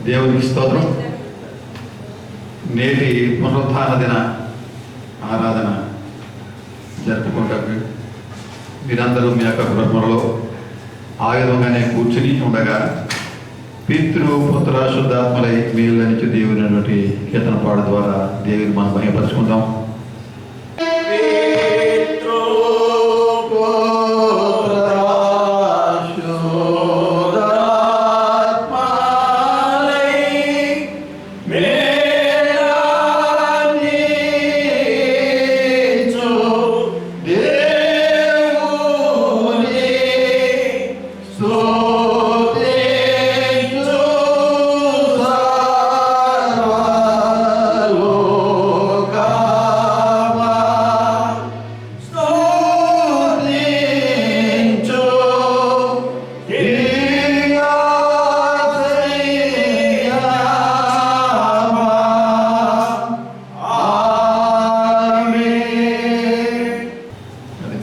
దేవునికి స్తోత్రం. నేటి పునరుత్థాన దిన ఆరాధన జరుపుకుంటారు. మీరందరూ మీ యొక్క గృహంలో ఆ విధంగానే కూర్చుని ఉండగా పితృ పుత్ర శుద్ధాత్మలై మీలో నుంచి దేవుని నుండి కీర్తన పాడు ద్వారా దేవుని మనం మహిమపరుచుకుందాం.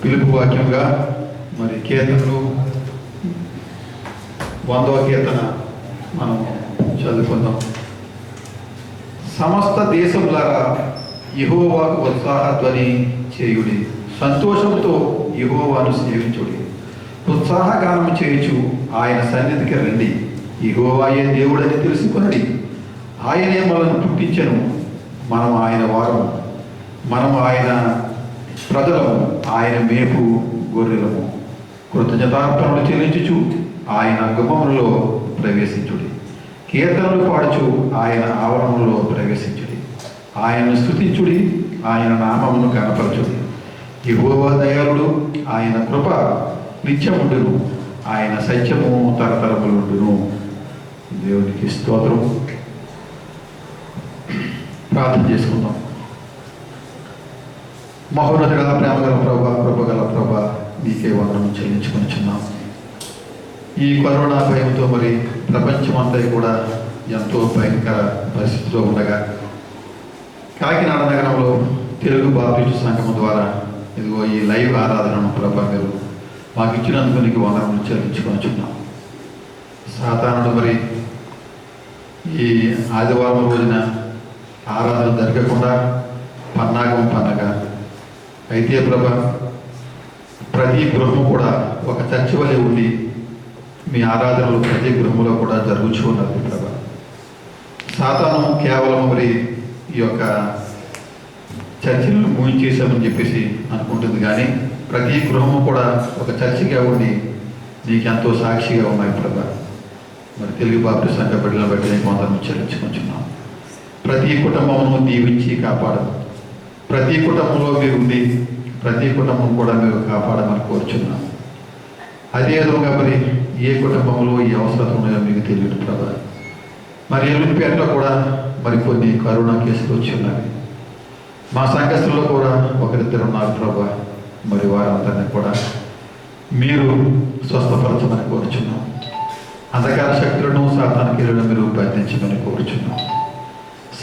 పిలుపు వాక్యంగా మరి కీర్తనలు 100వ కీర్తన మనం చదువుకుందాం. సమస్త దేశములారా యెహోవాకు ఉత్సాహధ్వని చేయుడి, సంతోషంతో యెహోవాను సేవించుడి, ఉత్సాహగానము చేయుచు ఆయన సన్నిధికి రండి. యెహోవాయే దేవుడని తెలుసుకొనడి, ఆయనే మనల్ని పుట్టించెను, మనం ఆయన వారము, మనం ఆయన ప్రజలము, ఆయన మేపు గొర్రెలము. కృతజ్ఞతార్పణలు చెల్లించుచు ఆయన గుమ్మములలో ప్రవేశించుడి, కీర్తనలు పాడుచు ఆయన ఆవరణలో ప్రవేశించుడి, ఆయనను స్తుతించుడి, ఆయన నామమును కనపరచుడి. యెహోవా దయాళుడు, ఆయన కృప నిత్యముండును, ఆయన సత్యము తరతరములుండును. దేవునికి స్తోత్రం. ప్రార్థన చేసుకుందాం. మహోన్నతుడా, ప్రేమగల ప్రభా, కృపగల ప్రభా, నీకే వందనం చెల్లించుకొనిచున్నాం. ఈ కరోనా భయంతో మరి ప్రపంచమంతా కూడా ఎంతో భయంకర పరిస్థితిలో ఉండగా కాకినాడ నగరంలో తెలుగు బాప్టిస్టు సంఘం ద్వారా ఇదిగో ఈ లైవ్ ఆరాధనను ప్రభా మీరు మాకు ఇచ్చినందుకు నీకు వందనం చెల్లించుకొనిచున్నాం. సాతానుడు మరి ఈ ఆదివారం రోజున ఆరాధన జరగకుండా పన్నాగం పండగ అయితే ప్రభా ప్రతి గృహము కూడా ఒక చర్చి వలె ఉండి మీ ఆరాధనలు ప్రతి గృహంలో కూడా జరుగుతూ ఉన్నది ప్రభా. సాతాను కేవలం మరి ఈ యొక్క చర్చిలను ముగించేసామని చెప్పేసి అనుకుంటుంది, కానీ ప్రతి గృహము కూడా ఒక చర్చిగా ఉండి నీకెంతో సాక్షిగా ఉన్నాయి ప్రభా. మరి తెలుగు బాప్టిస్టు సంఘ బిడ్డలను బట్టి నీకు వందనం చెల్లించుకుంటున్నాం. ప్రతి కుటుంబమును దీవించి కాపాడము, ప్రతి కుటుంబంలో మీరు ఉండి ప్రతి కుటుంబం కూడా మీరు కాపాడమని కోరుచున్నాం. అదేవిధంగా మరి ఏ కుటుంబంలో ఏ అవసరం ఉన్నాయో మీకు తెలియదు ప్రభా. మరి ఎల్లుండిపేటలో కూడా మరి కొన్ని కరోనా కేసులు వచ్చి ఉన్నవి. మా సంఘస్థుల్లో కూడా ఒకరిద్దరు ఉన్నారు ప్రభా. మరి వారందరినీ కూడా మీరు స్వస్థపరచమని కోరుచున్నాం. అంధకార శక్తులను సాతాను క్రియలను మీరు బంధించమని కోరుచున్నాం.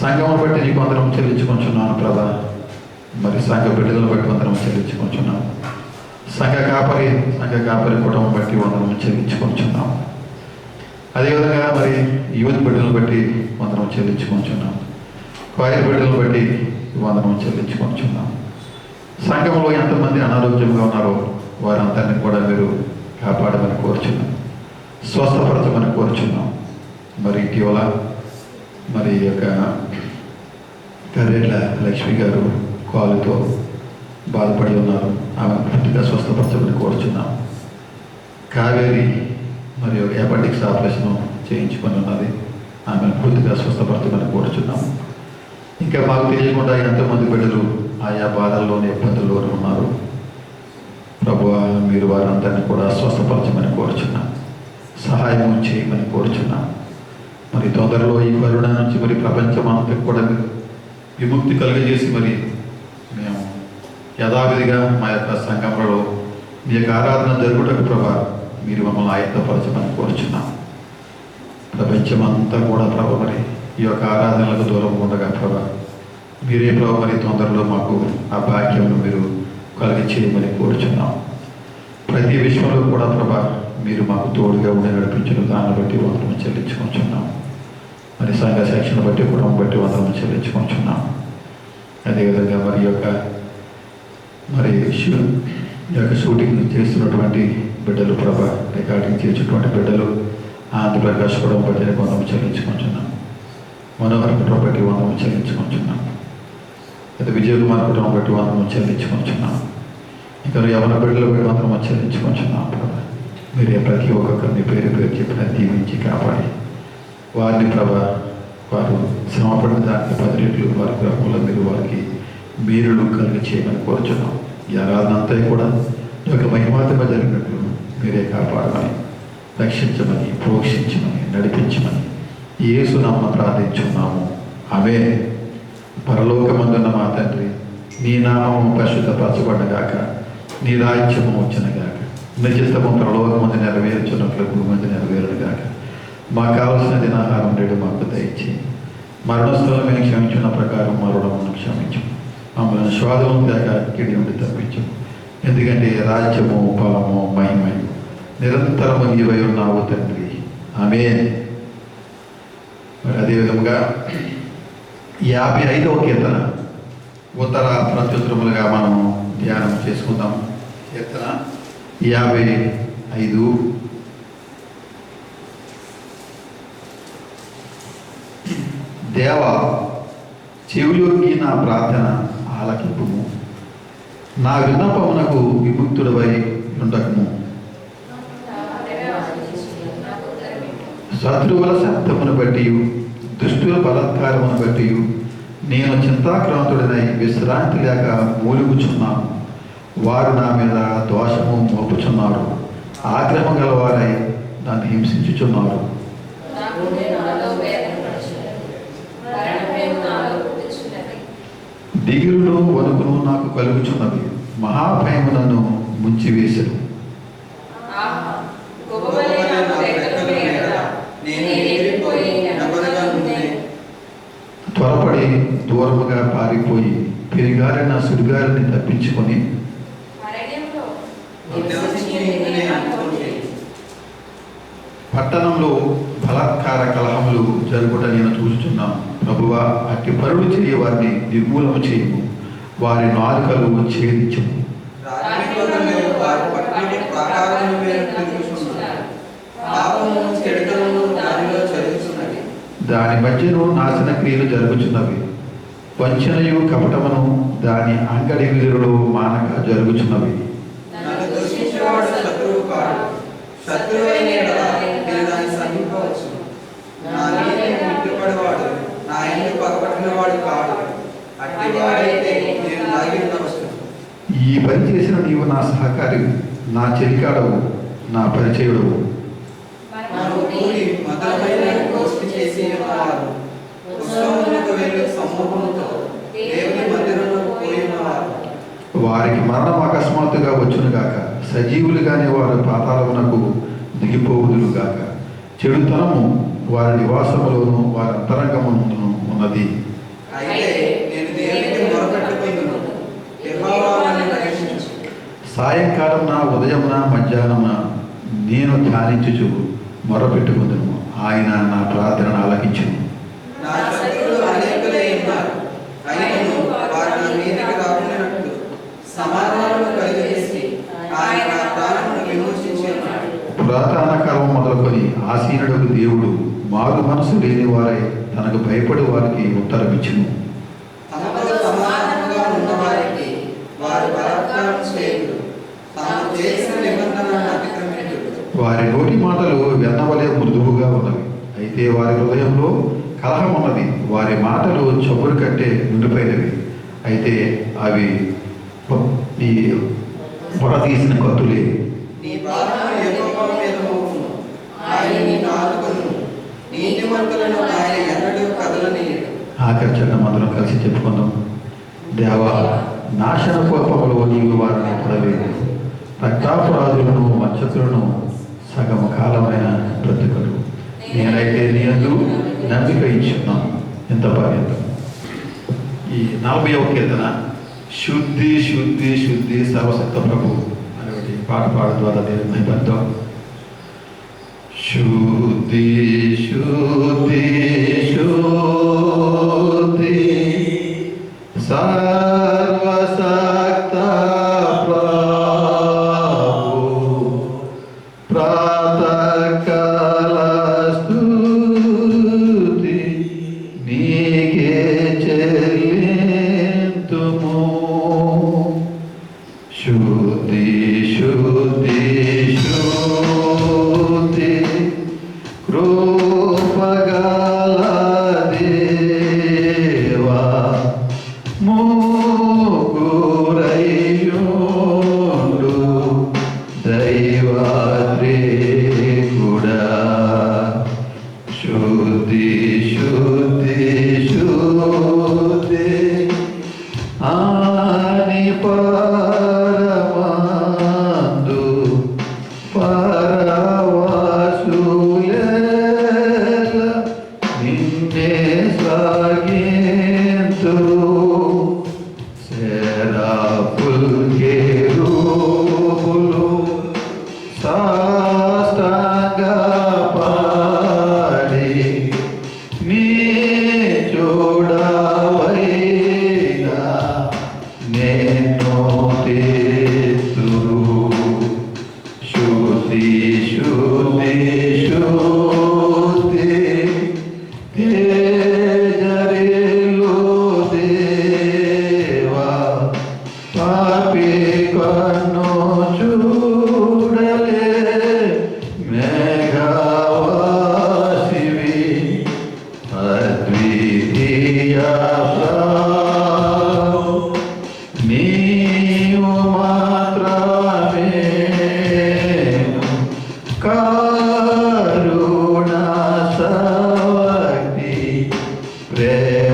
సంఘమును బట్టి నీకు వందనం చెల్లించుకుంటున్నాను ప్రభా. మరి సంఘ బిడ్డలను బట్టి వందనం చెల్లించుకుంటున్నాం. సంఘ కాపరి కుటుంబం బట్టి వందనం చెల్లించుకుంటున్నాం. అదేవిధంగా మరి యువత బిడ్డలను బట్టి వందనం చెల్లించుకుంటున్నాం. క్వైర్ బిడ్డలను బట్టి వందనం చెల్లించుకుంటున్నాం. సంఘంలో ఎంతమంది అనారోగ్యంగా ఉన్నారో వారందరినీ కూడా మీరు కాపాడమని కోరుచున్నాం, స్వస్థపరచమని కోరుచున్నాం. మరి ఇటీవల మరి ఈ యొక్క కర్రెట్ల లక్ష్మి గారు కాలుతో బాధపడి ఉన్నారు, ఆమె పూర్తిగా స్వస్థపరచమని కోరుచున్నాం. కావేరి మరి ఒక హెపటిక్స్ ఆపరేషన్ చేయించుకొని ఉన్నది, ఆమెను పూర్తిగా స్వస్థపరచమని కోరుచున్నాం. ఇంకా మాకు తెలియకుండా ఎంతోమంది బిడ్డలు ఆయా బాధల్లోని ఇబ్బందుల్లోనే ఉన్నారు ప్రభువా. మీరు వారందరినీ కూడా స్వస్థపరచమని కోరుచున్నాం, సహాయం చేయమని కోరుచున్నాం. మరి తొందరలో ఈ కరోనా నుంచి మరి ప్రపంచం అంతా కూడా విముక్తి కలుగజేసి మరి మేము యథావిధిగా మా యొక్క సంఘంలో మీ యొక్క ఆరాధన జరుగుటకు ప్రభా మీరు మమ్మల్ని ఆయత్తపరచమని కోరుచున్నాం. ప్రపంచమంతా కూడా ప్రభా మరి ఈ యొక్క ఆరాధనలకు దూరం ఉండగా ప్రభా మీరే ప్రభా మరి తొందరలో మాకు ఆ భాగ్యమును మీరు కలిగించేయమని కోరుచున్నాం. ప్రతి విషయంలో కూడా ప్రభా మీరు మాకు తోడుగా ఉండి నడిపించిన దాన్ని బట్టి వందనం చెల్లించుకుంటున్నాం. మరి సంఘ శిక్షణ బట్టి కుటుంబం బట్టి వందనం చెల్లించుకుంటున్నాం. అదేవిధంగా మరి షూటింగ్ చేస్తున్నటువంటి బిడ్డలు ప్రభా, రికార్డింగ్ చేసేటువంటి బిడ్డలు ఆంధ్రప్రకాశ్ కుటుంబం బట్టి వందనం చెల్లించుకుంటున్నాం. మనోహర్ కుటుంబం బట్టి వందనం చెల్లించుకుంటున్నాం. అయితే విజయ్ కుమార్ కుటుంబం బట్టి వందనం చెల్లించుకుంటున్నాం. ఇంకా యవన బిడ్డలు బట్టి వందనం చెల్లించుకుంటున్నాం ప్రభా. మీరే ప్రతి ఒక్కొక్కరిని పేరు చెప్పిన దీవించి కాపాడి వారిని ప్రభా, వారు శ్రమపడిన దానికి 10 రెట్లు వారి గ్రామంలో మీరు వారికి మీరులు కలిగి చేయమని కోరుచున్నాం. ఈ ఆరాధన అంతా కూడా ఈ యొక్క మహిమాత్మ జరిగినట్లు మీరే కాపాడమని, రక్షించమని, ప్రోక్షించమని, నడిపించమని యేసు నామమున ప్రార్థించున్నాము. ఆమె పరలోకమందున్న మా తండ్రి, నీ నామము పరిశుద్ధపరచబడగాక, నీ రాజ్యము వచ్చునుగాక, నీ చిత్తము పరలోకమందు నెరవేర్చున్నట్లు భూమి మీద నెరవేరునుగాక. మాకు కావలసిన దినాహారం నేడు మాకు దయచి, మరణస్థలం మేము క్షమించిన ప్రకారం మా రుణమును క్షమించు, మమ్మల్ని స్వాదం దాకా కిడి నుండి తప్పించు. ఎందుకంటే రాజ్యము, బలము, మహిమయు నిరంతరము నీవై ఉన్నావు తండ్రి. ఆమేన్. మరి అదేవిధంగా 55వ కీర్తన ఉత్తర ప్రత్యుత్తరములుగా మనం ధ్యానం చేసుకుందాం. కీర్తన 55. దేవా, చెవిలోకి నా ప్రార్థన ఆలకింపుము, నా విన్నపమునకు విముక్తుడవై ఉండకము. శత్రువుల శబ్దమును బట్టి, దుష్టుల బలాత్కారమును బట్టి నేను చింతాక్రాంతుడినై విశ్రాంతి లేక మూలుగుచున్నాను. వారు నా మీద దోషము మోపుచున్నారు, ఆగ్రహం గలవారై నన్ను హింసించుచున్నారు. దిగులును వణుకును నాకు కలుగుచున్నవి, మహాభయము నన్ను ముంచివేసెను. త్వరపడి దూరముగా పారిపోయి పెరిగారిన సుడిగారిని తప్పించుకొని పట్టణంలో బలాత్కార కలహములు జరుగుట నేను చూస్తున్నాను. ప్రభువా, అట్టి పరులు చేయ వారిని నిర్మూలము చేయము, వారి నాలుకలు ఛేదించము. దాని మధ్యను నాశన క్రియలు జరుగుచున్నవి, వంచనయు కపటమును దాని అంగడి విలువలు మానక జరుగుచున్నవి. ఈ పని చేసిన నీవు నా సహకారి, నా చెలికాడవు, నా పరిచయుడవు. వారికి మరణం అకస్మాత్తుగా వచ్చునుగాక, సజీవులుగానే వారు పాతాళమునకు దిగిపోవుదురుగాక. చెడుతనము వారి నివాసములోను వారి అంతరంగమును ఉన్నది. సాయంకాలమున, ఉదయమున, మధ్యాహ్నమున నేను ధ్యానించుచు మొరపెట్టుకుందును. ఆయన నా ప్రార్థనను ఆలకించును. పురాతన కాలం మొదలుకొని ఆసీనుడకు దేవుడు మారు మనసు లేని వారై తనకు భయపడి వారికి ఉత్తరమిచ్చును. వారి నోటి మాటలు వెన్నవలే మృదువుగా ఉన్నవి, అయితే వారి హృదయంలో కలహం ఉన్నది. వారి మాటలు చమురు కంటే నిండిపోయినవి, అయితే అవి ఈ పొరతీసిన కత్తులే. ఆఖరి చట్టం అందరం కలిసి చెప్పుకుందాం. దేవా, నాశన కోపములో నీవు వారిని పడలేదు, రక్తాపరాధులను మచ్చతులను సగము కాలమైన బ్రతుకులు. నేనైతే నీయందు నమ్మిక ఇచ్చున్నాను. ఎంత పర్యంతం. ఈ 40వ కీర్తన శుద్ధి శుద్ధి శుద్ధి సర్వశక్త ప్రభు అనేటి పాట పాడడం ద్వారా దేవుని మహిమపడతాం. శుద్ధి శుద్ధి శుద్ధి సర్వశక్త ప్రభు ప్రాతకాల స్తుతి నీకే చెల్లింతుము. శుద్ధి శుద్ధి శుద్ధి కృపగల దేవా ముగ్గురయ్యుండు దైవాద్రేకుడా. శుద్ధి శుద్ధి శుద్ధి ఆని పరమందు పరవశులేల నిన్నే సాగింతురు. సెరాఫుల్ కెరూబులు సాష్టాంగ పాడి నీ చూడవైనా నేను తెస్తురు. శుద్ధి శుద్ధి శుద్ధి తేజరిల్లు దేవా పాపి కన్ను చూడలే మేఘవాసివి అద్వితీయ నీవు మాత్రమే కరుణ శక్తి ప్రేమరూపివి.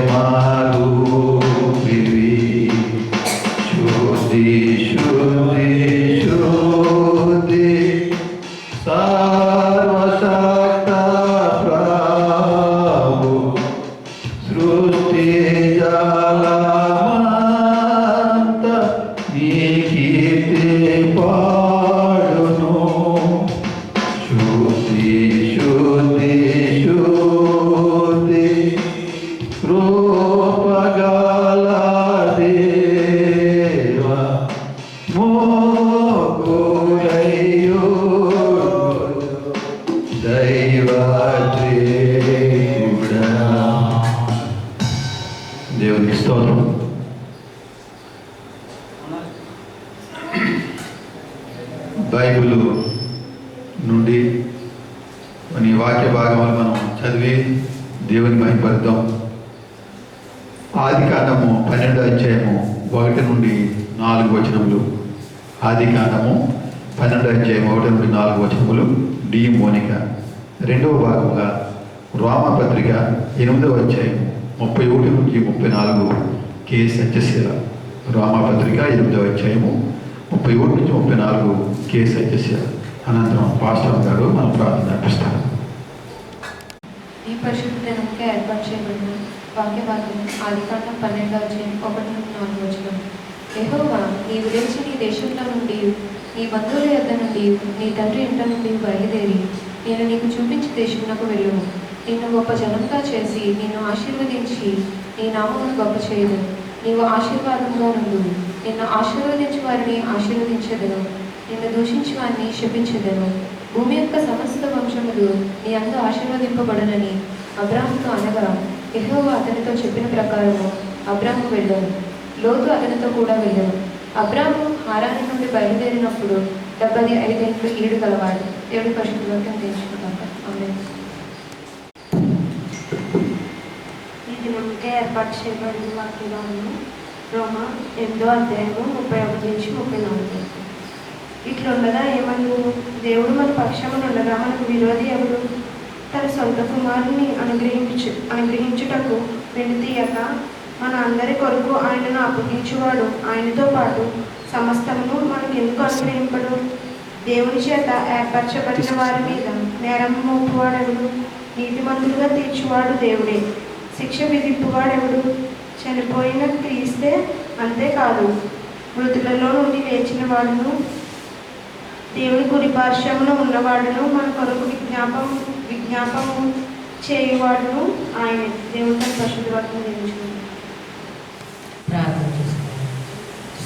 శుద్ధి శుద్ధి శుద్ధి సర్వశక్త ప్రభు సృష్టి జలమంత నీ కీర్తి పాడును. శుద్ధి శుద్ధి శుద్ధి కృపగల దేవా ముగ్గురయ్యుండు దైవాద్రేకుడా. దేవునికి స్తోత్రం. బైబిల్ నుండి కొన్ని వాక్య భాగములు మనం చదివి దేవుని మహిమపడతాం. ఆదికాండము 12వ అధ్యాయము 1 నుండి 4 వచనములు. ఆదికాండము 12వ అధ్యాయం 1 నుండి 4 వచనములు డి మోనిక. రెండవ భాగముగా రోమపత్రిక 8వ అధ్యాయం 31 నుంచి 34 కె సత్యశీల. రోమపత్రిక 8వ అధ్యాయము 31 నుంచి 34 కె సత్యశీల. అనంతరం పాస్టర్ గారు మనం ప్రార్థన నడిపిస్తారు. ఈ పరిశుద్ధ దినముకే ఏర్పాటు చేయబడిన వాక్య భాగం ఆదికాండం 12వ అధ్యాయం 1 నుండి 4 వచనం. యెహోవా నీవు లేచి నీ దేశంలో నుండి నీ బంధువుల యొద్ద నుండి నీ తండ్రి ఇంట నుండి బయలుదేరి నేను నీకు చూపించి దేశమునకు వెళ్ళుము. నిన్ను గొప్ప జనంగా చేసి నిన్ను ఆశీర్వదించి నీ నామమును గొప్ప చేయదు. నీవు ఆశీర్వాదంగా నుండు. నిన్ను ఆశీర్వదించి వారిని ఆశీర్వదించెదను, నిన్ను దూషించి వారిని శపించెదను. భూమి యొక్క సమస్త వంశములు నీ అందు ఆశీర్వదింపబడనని అబ్రాహాముతో అనగా యెహోవా అతనితో చెప్పిన ప్రకారము అబ్రాహాము వెళ్ళాను. లోతు అతనితో కూడా వెళ్ళాను. అబ్రాహాము హారాను నుండి బయలుదేరినప్పుడు 75 ఏళ్ళు ఈడు గలవాడు. దేవుడి పరిశుద్ధ వాక్యం తెలుసుకున్నాక ఆమేన్. ఈ దినముకే ఏర్పాటు చేయబడిన వాక్యము రోమా 8వ అధ్యాయము 31 నుంచి 34. ఇట్లుండగా ఏమను దేవుడు మన పక్షమునుండగా మనకు విరోధి ఎవరు? తన సొంత కుమారుని అనుగ్రహించుటకు వెనుతీయక మన అందరి కొరకు ఆయనను అప్పగించువాడు ఆయనతో పాటు సమస్తమును మనకు ఎందుకు అనుగ్రహింపడు? దేవుని చేత ఏర్పరచబడిన వారి మీద నేరం మోపువాడెవడు? నీతిమంతులుగా తీర్చువాడు దేవుడే. శిక్ష విధింపువాడెవడు? చనిపోయిన క్రీస్తే. అంతేకాదు మృతులలో నుండి లేచిన వాడును దేవుని కుడి పార్శ్వమున ఉన్నవాడును మన కొరకు విజ్ఞాపము చేయువాడును ఆయన. దేవుని తన పరిశుద్ధ వాక్యం నిర్మించుకుంది. ప్రార్థన చేసుకోండి.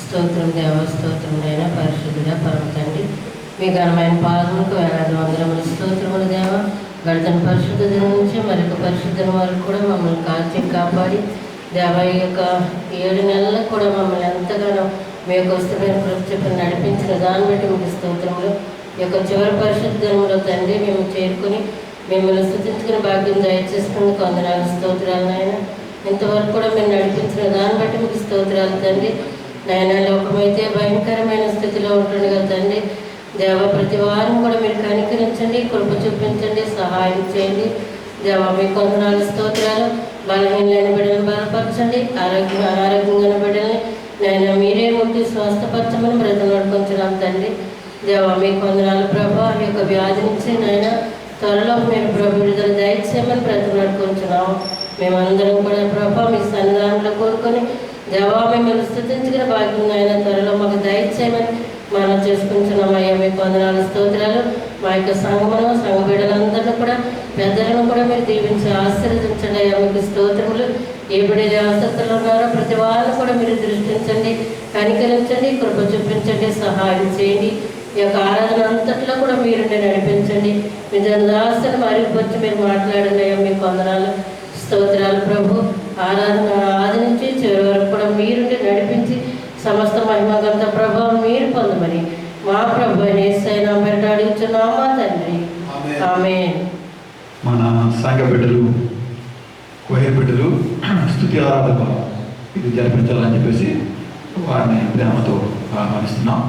స్తోత్రం దేవ, స్తోత్రములైన పరిశుద్ధుడ పరమ తండ్రి, మీ ఘనమైన పాదములకు వేలాది వందరములు స్తోత్రములు దేవ. గడిచిన పరిశుద్ధ దినం నుంచి మరొక పరిశుద్ధ వరకు కూడా మమ్మల్ని కాల్చి కాపాడి దేవ, ఈ యొక్క 7 నెలలకు కూడా మమ్మల్ని ఎంతగానో మీ యొక్క వస్తుమైన కృప చెప్పి నడిపించిన దాన్ని బట్టి మీకు స్తోత్రములు. ఈ యొక్క చివరి పరిశుద్ధ దినంలో తండ్రి మేము చేరుకుని మిమ్మల్ని స్తుతించుకుని భాగ్యం దయచేసుకుని వందనాలు స్తోత్రాలు నాయన. ఇంతవరకు కూడా మీరు నడిపించిన దాన్ని బట్టి మీకు స్తోత్రాలు తండ్రి. నాయన లోకమైతే భయంకరమైన స్థితిలో ఉంటుంది కదా తండ్రి దేవ, ప్రతి వారం కూడా మీరు కనికరించండి, కృప చూపించండి, సహాయం చేయండి దేవ. మీకు వందనాలు స్తోత్రాలు. బలహీనమైన బిడ్డలను బలపరచండి, అనారోగ్యంగా బిడ్డల్ని నాయన మీరే ముట్టి స్వస్థపరచమని బ్రతలాడుకుంటున్నాం తండ్రి దేవ. మీకు వందనాలు ప్రభా. ఈ యొక్క వ్యాధి నుంచి నాయన త్వరలో మీరు ప్రభు విడుదల దయచేయమని బ్రతలాడుకుంటున్నాము. మేమందరం కూడా ప్రభా మీ సన్నిధానంలో కోరుకొని దేవా మిమ్మల్ని స్తుతించుకునే భాగ్యం ఆయన త్వరలో మాకు దయచేయమని మనం చేసుకుంటున్నాం అయ్యా. మీకు వందనాలు స్తోత్రాలు. మా యొక్క సంఘమును సంఘ బిడ్డలందరినీ కూడా పెద్దలను కూడా మీరు దీవించి ఆశీర్వదించండి అయ్యా. మీకు స్తోత్రములు. ఏ బిడ్డలు ఆసక్తులు ఉన్నారో ప్రతి వారిని కూడా మీరు దృష్టించండి, కనికరించండి, కృప చూపించండి, సహాయం చేయండి. ఈ యొక్క ఆరాధన అంతట్లో కూడా మీరు నడిపించండి. మీ దాసుని మరిపొచ్చి మీరు మాట్లాడండి అయ్యా. మీకు వందనాలు స్తోత్రాలు ప్రభు. ఆరాధన ఆది నుంచి చివరి వరకు కూడా మీరుండి నడిపించి సమస్త మహిమగంత ప్రభావం మీరు పొందమని మా ప్రభు యేసయ్య పేరిట అడుగుతున్నామా తండ్రి, ఆమేన్. మన సంఘ బిడ్డలు, కోహే బిడ్డలు స్తుతి ఆరాధన ఇది జరిపించాలని చెప్పేసి వారిని ప్రేమతో ఆహ్వానిస్తున్నాం.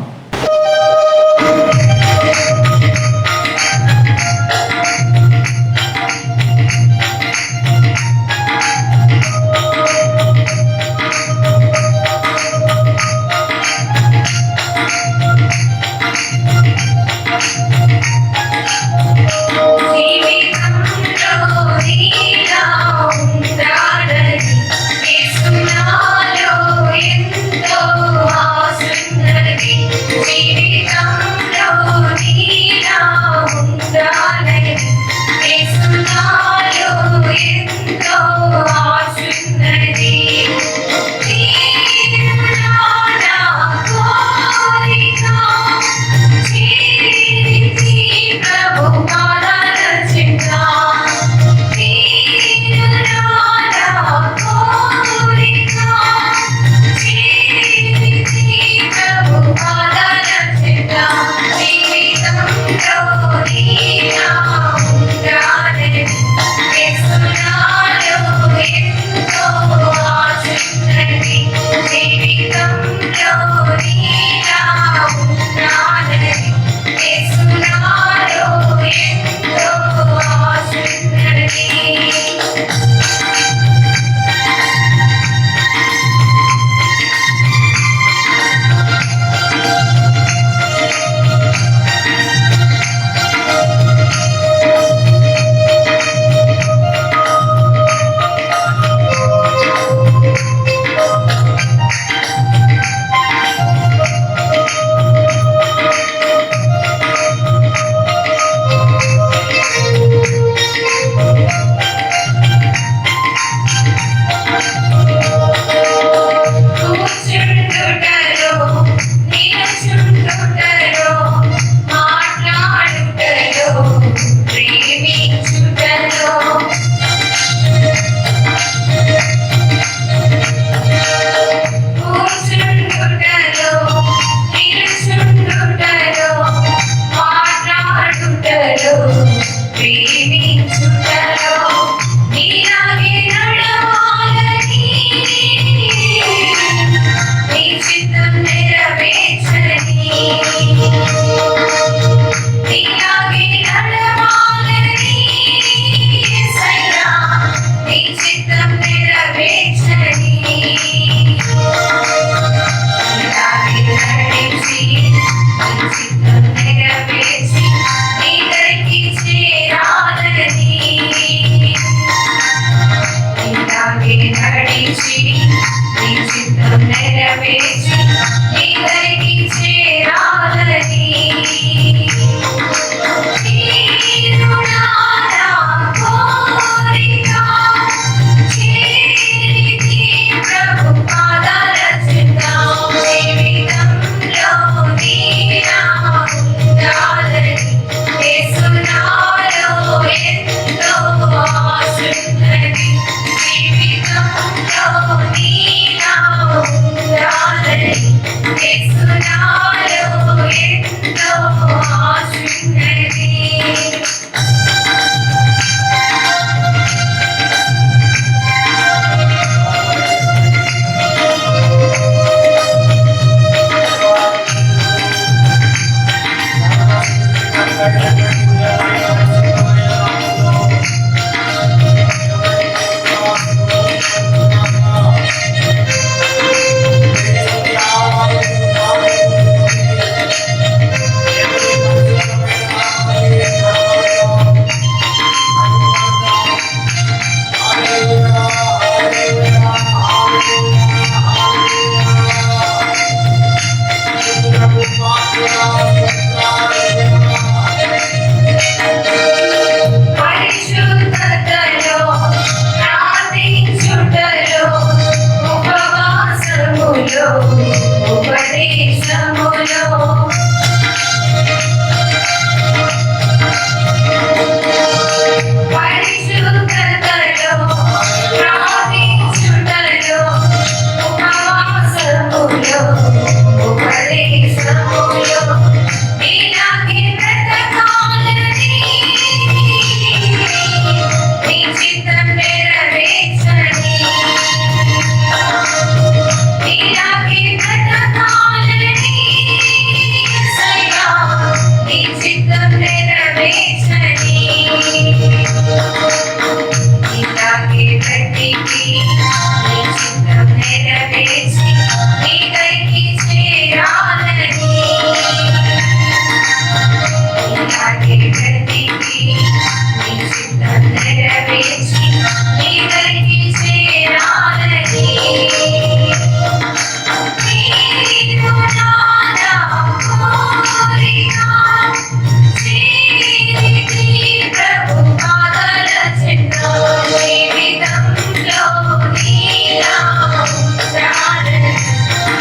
జీవితంలో నీలా ఉండాలని నెరవేర్చి నీ దరికి చేరాలని ఇలాగే బ్రతికి నీ చిత్తం నెరవేర్చి నీ దరికి చేరాలని నీవు నానా కోరిక చేరితి ప్రభు పాదాల చెంత జీవితంలో నీలా ఉండాలని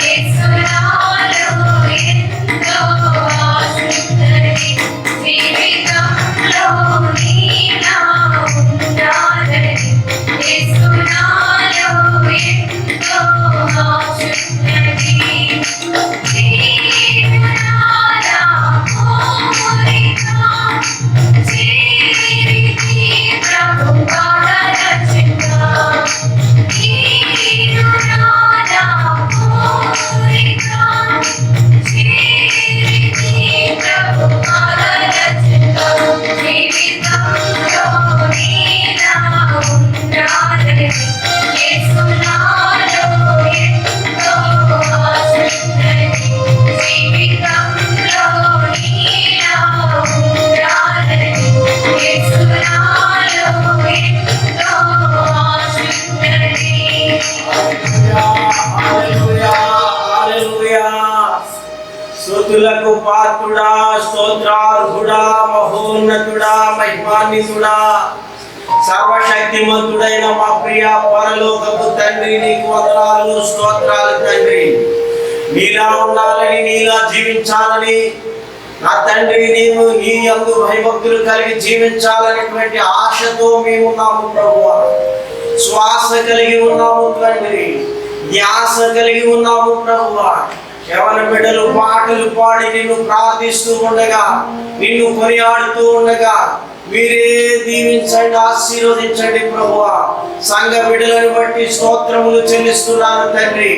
యేసునాలో ఎంతో ఆశించని జీవితంలో నీలా ఉండాలని యేసునాలో ఎంతో ఆశించని జీవనాల కోరిక చేరితి ప్రభు పాదాల చెంత జీవనాల కోరిక చేరితి ప్రభు పాదాల చెంత జీవితంలో నీలా ఉండాలని యేసునాలో ఎంతో ఆశించని జీవితంలో నీలా ఉండాలని యేసునాలో ఎంతో ఆశించని హల్లెలూయా, హల్లెలూయా. స్తుతులకు పాత్రుడా, స్తోత్రార్హుడా, మహోన్నతుడా, మహిమాన్వితుడా, సర్వశక్తిమంతుడైన మా ప్రియ పరలోకపు తండ్రి, నీకు వందనాలు, స్తోత్రాలు తండ్రి. నీలా ఉండాలని, నీలా జీవించాలని నా తండ్రి, నేను నీ యందు భయభక్తులు కలిగి జీవించాలనేటువంటి ఆశతో మేము ఉన్నాము ప్రభువా. శ్వాస కలిగి ఉన్నాము తండ్రి, ధ్యాస కలిగి ఉన్నాము ప్రభువా. యవన బిడ్డలు పాటలు పాడి నిన్ను ప్రార్థిస్తూ ఉండగా, నిన్ను కొనియాడుతూ ఉండగా మీరే దీవించండి, ఆశీర్వదించండి ప్రభువా. సంఘ బిడ్డలను బట్టి స్తోత్రములు చెల్లిస్తున్నాను తండ్రి.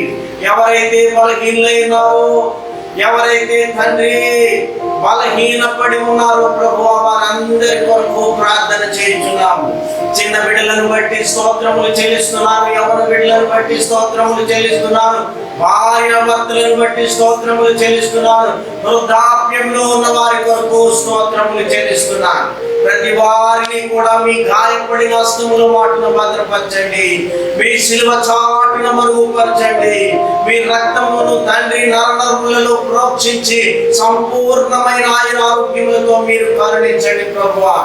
ఎవరైతే బలహీనులైనారో, ఎవరైతే తండ్రి బలహీనపడి ఉన్నారో ప్రభువా, వారందరి కొరకు ప్రార్థన చేయించున్నాము. చిన్న బిడ్డలను బట్టి స్తోత్రములు చెల్లిస్తున్నాను, యవన బిడ్డలను బట్టి స్తోత్రములు చెల్లిస్తున్నాను, భార్య భర్తలను బట్టి స్తోత్రములు చెల్లిస్తున్నాను, వృద్ధాప్యంలో ఉన్న వారి కొరకు స్తోత్రములు చెల్లిస్తున్నాను. ప్రతి వారిని కూడా మీ గాయపడిన హస్తముల మాటను భద్రపరచండి, మీ శిలువ చాటున మరుగుపరచండి, మీ రక్తమును తండ్రి నరనరములలో ప్రోక్షించి సంపూర్ణమైన ఆయన ఆరోగ్యములతో మీరు కరుణించండి ప్రభువా.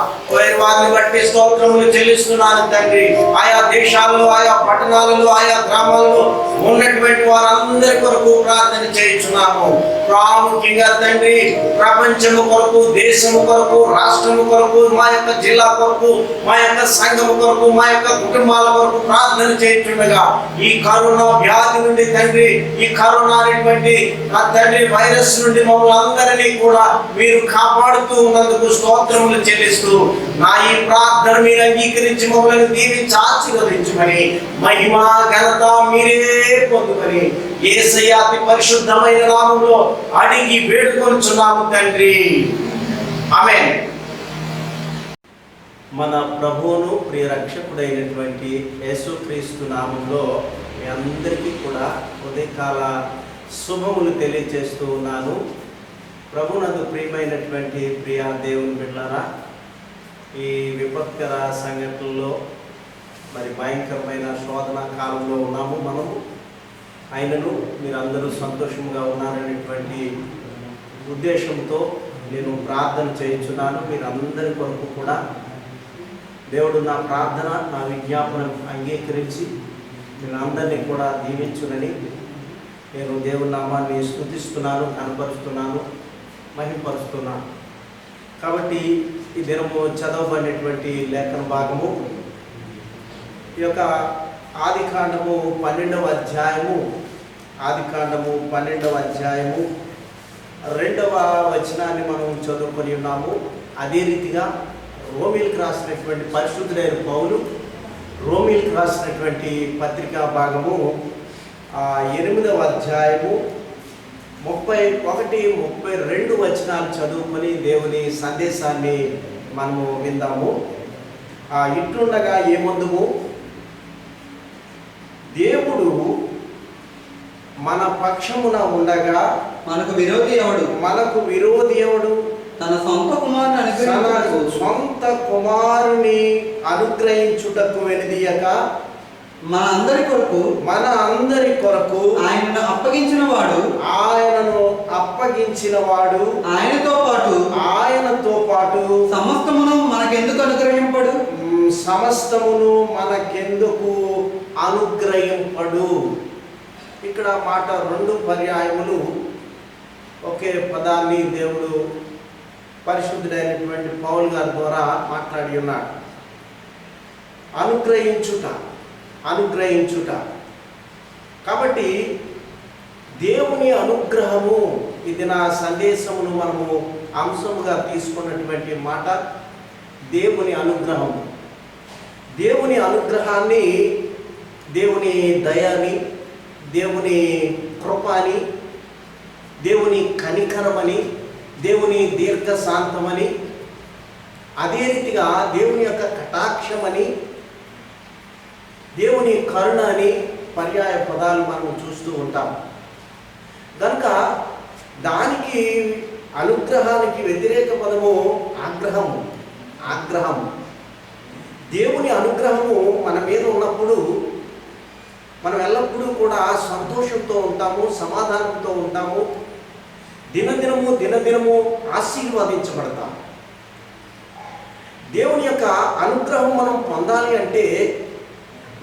వారిని బట్టి స్తోత్రములు చెల్లిస్తున్నాను తండ్రి. ఆయా దేశాలలో, ఆయా పట్టణాలలో, ఆయా గ్రామాలలో ఉన్నటువంటి వారందరి కొరకు ప్రార్థన చేయించున్నాము. ప్రాముఖ్యంగా తండ్రి ప్రపంచము కొరకు, దేశము కొరకు, రాష్ట్రము కొరకు, మా యొక్క జిల్లా కొరకు, మా యొక్క సంఘము కొరకు, మా యొక్క కుటుంబాల కొరకు ప్రార్థన చేయించుండగా ఈ కరోనా వ్యాధి నుండి తండ్రి, ఈ కరోనా అనేటువంటి ఆ తండ్రి వైరస్ నుండి మమ్మల్ని అందరినీ కూడా మీరు కాపాడుతూ ఉన్నందుకు స్తోత్రములు చెల్లిస్తూ నా ఈ ప్రార్థన మీరు అంగీకరించి మమ్మల్ని దీవించి ఆశీర్వదించమని, మహిమ ఘనత మీరే పొందుకొని యేసయ్య అతి పరిశుద్ధమైన నామములో అడిగి వేడుకొనుచున్నాము తండ్రి, ఆమేన్. మన ప్రభువును ప్రియ రక్షకుడైనటువంటి యేసుక్రీస్తు నామంలో మీ అందరికీ కూడా ఉదయకాల శుభములు తెలియజేస్తూ ఉన్నాను. ప్రభునందు ప్రియమైనటువంటి ప్రియ దేవుని బిడ్డలారా, ఈ విపత్కర సంఘటనలో మరి భయంకరమైన శోధన కాలంలో ఉన్నాము మనము. అయినను మీరందరూ సంతోషంగా ఉన్నారనేటువంటి ఉద్దేశంతో నేను ప్రార్థన చేయించున్నాను. మీరందరి కొరకు కూడా దేవుడు నా ప్రార్థన, నా విజ్ఞాపన అంగీకరించి మీరందరినీ కూడా దీవించునని నేను దేవుని నామాన్ని స్తుతిస్తున్నాను, కనపరుస్తున్నాను, మహిమపరుస్తున్నాను. కాబట్టి ఈ దినము చదవబడినటువంటి లేఖన భాగము ఈ యొక్క ఆదికాండము 12వ అధ్యాయము, ఆదికాండము 12వ అధ్యాయము 2వ వచనాన్ని మనం చదువుకొని ఉన్నాము. అదే రీతిగా రోమీలకు రాసినటువంటి పరిశుద్ధుడైన పౌలు రోమీలకు రాసినటువంటి పత్రికా భాగము 8వ అధ్యాయము 31, 32 వచనాలు చదువుకొని దేవుని సందేశాన్ని మనము విందాము. ఇట్లుండగా ఏమందుము, దేవుడు మన పక్షమున ఉండగా మనకు విరోధి ఎవడు? మనకు విరోధి ఎవడు? తన సొంత కుమారుని తన అనుగ్రహించుటకు సొంత కుమారుని అనుగ్రహించుటకు వెనుదీయక మన అందరి కొరకు ఆయనను అప్పగించిన వాడు ఆయనతో పాటు సమస్తమును మనకెందుకు అనుగ్రహింపడు. ఇక్కడ మాట 2 పర్యాయములు ఒకే పదాన్ని దేవుడు పరిశుద్ధుడైనటువంటి పౌలు గారి ద్వారా మాట్లాడి ఉన్నాడు. అనుగ్రహించుట. కాబట్టి దేవుని అనుగ్రహము, ఇది నా సందేశమును మనము అంశముగా తీసుకున్నటువంటి మాట. దేవుని అనుగ్రహము, దేవుని అనుగ్రహాన్ని, దేవుని దయని, దేవుని కృపని, దేవుని కనికరమని, దేవుని దీర్ఘశాంతమని, అదే రీతిగా దేవుని యొక్క కటాక్షమని, దేవుని కరుణ అని పర్యాయ పదాలు మనం చూస్తూ ఉంటాం. కనుక దానికి అనుగ్రహానికి వ్యతిరేక పదము ఆగ్రహము. దేవుని అనుగ్రహము మన మీద ఉన్నప్పుడు మనం ఎల్లప్పుడూ కూడా సంతోషంతో ఉంటాము, సమాధానంతో ఉంటాము, దినదినము ఆశీర్వదించబడతాం. దేవుని యొక్క అనుగ్రహం మనం పొందాలి అంటే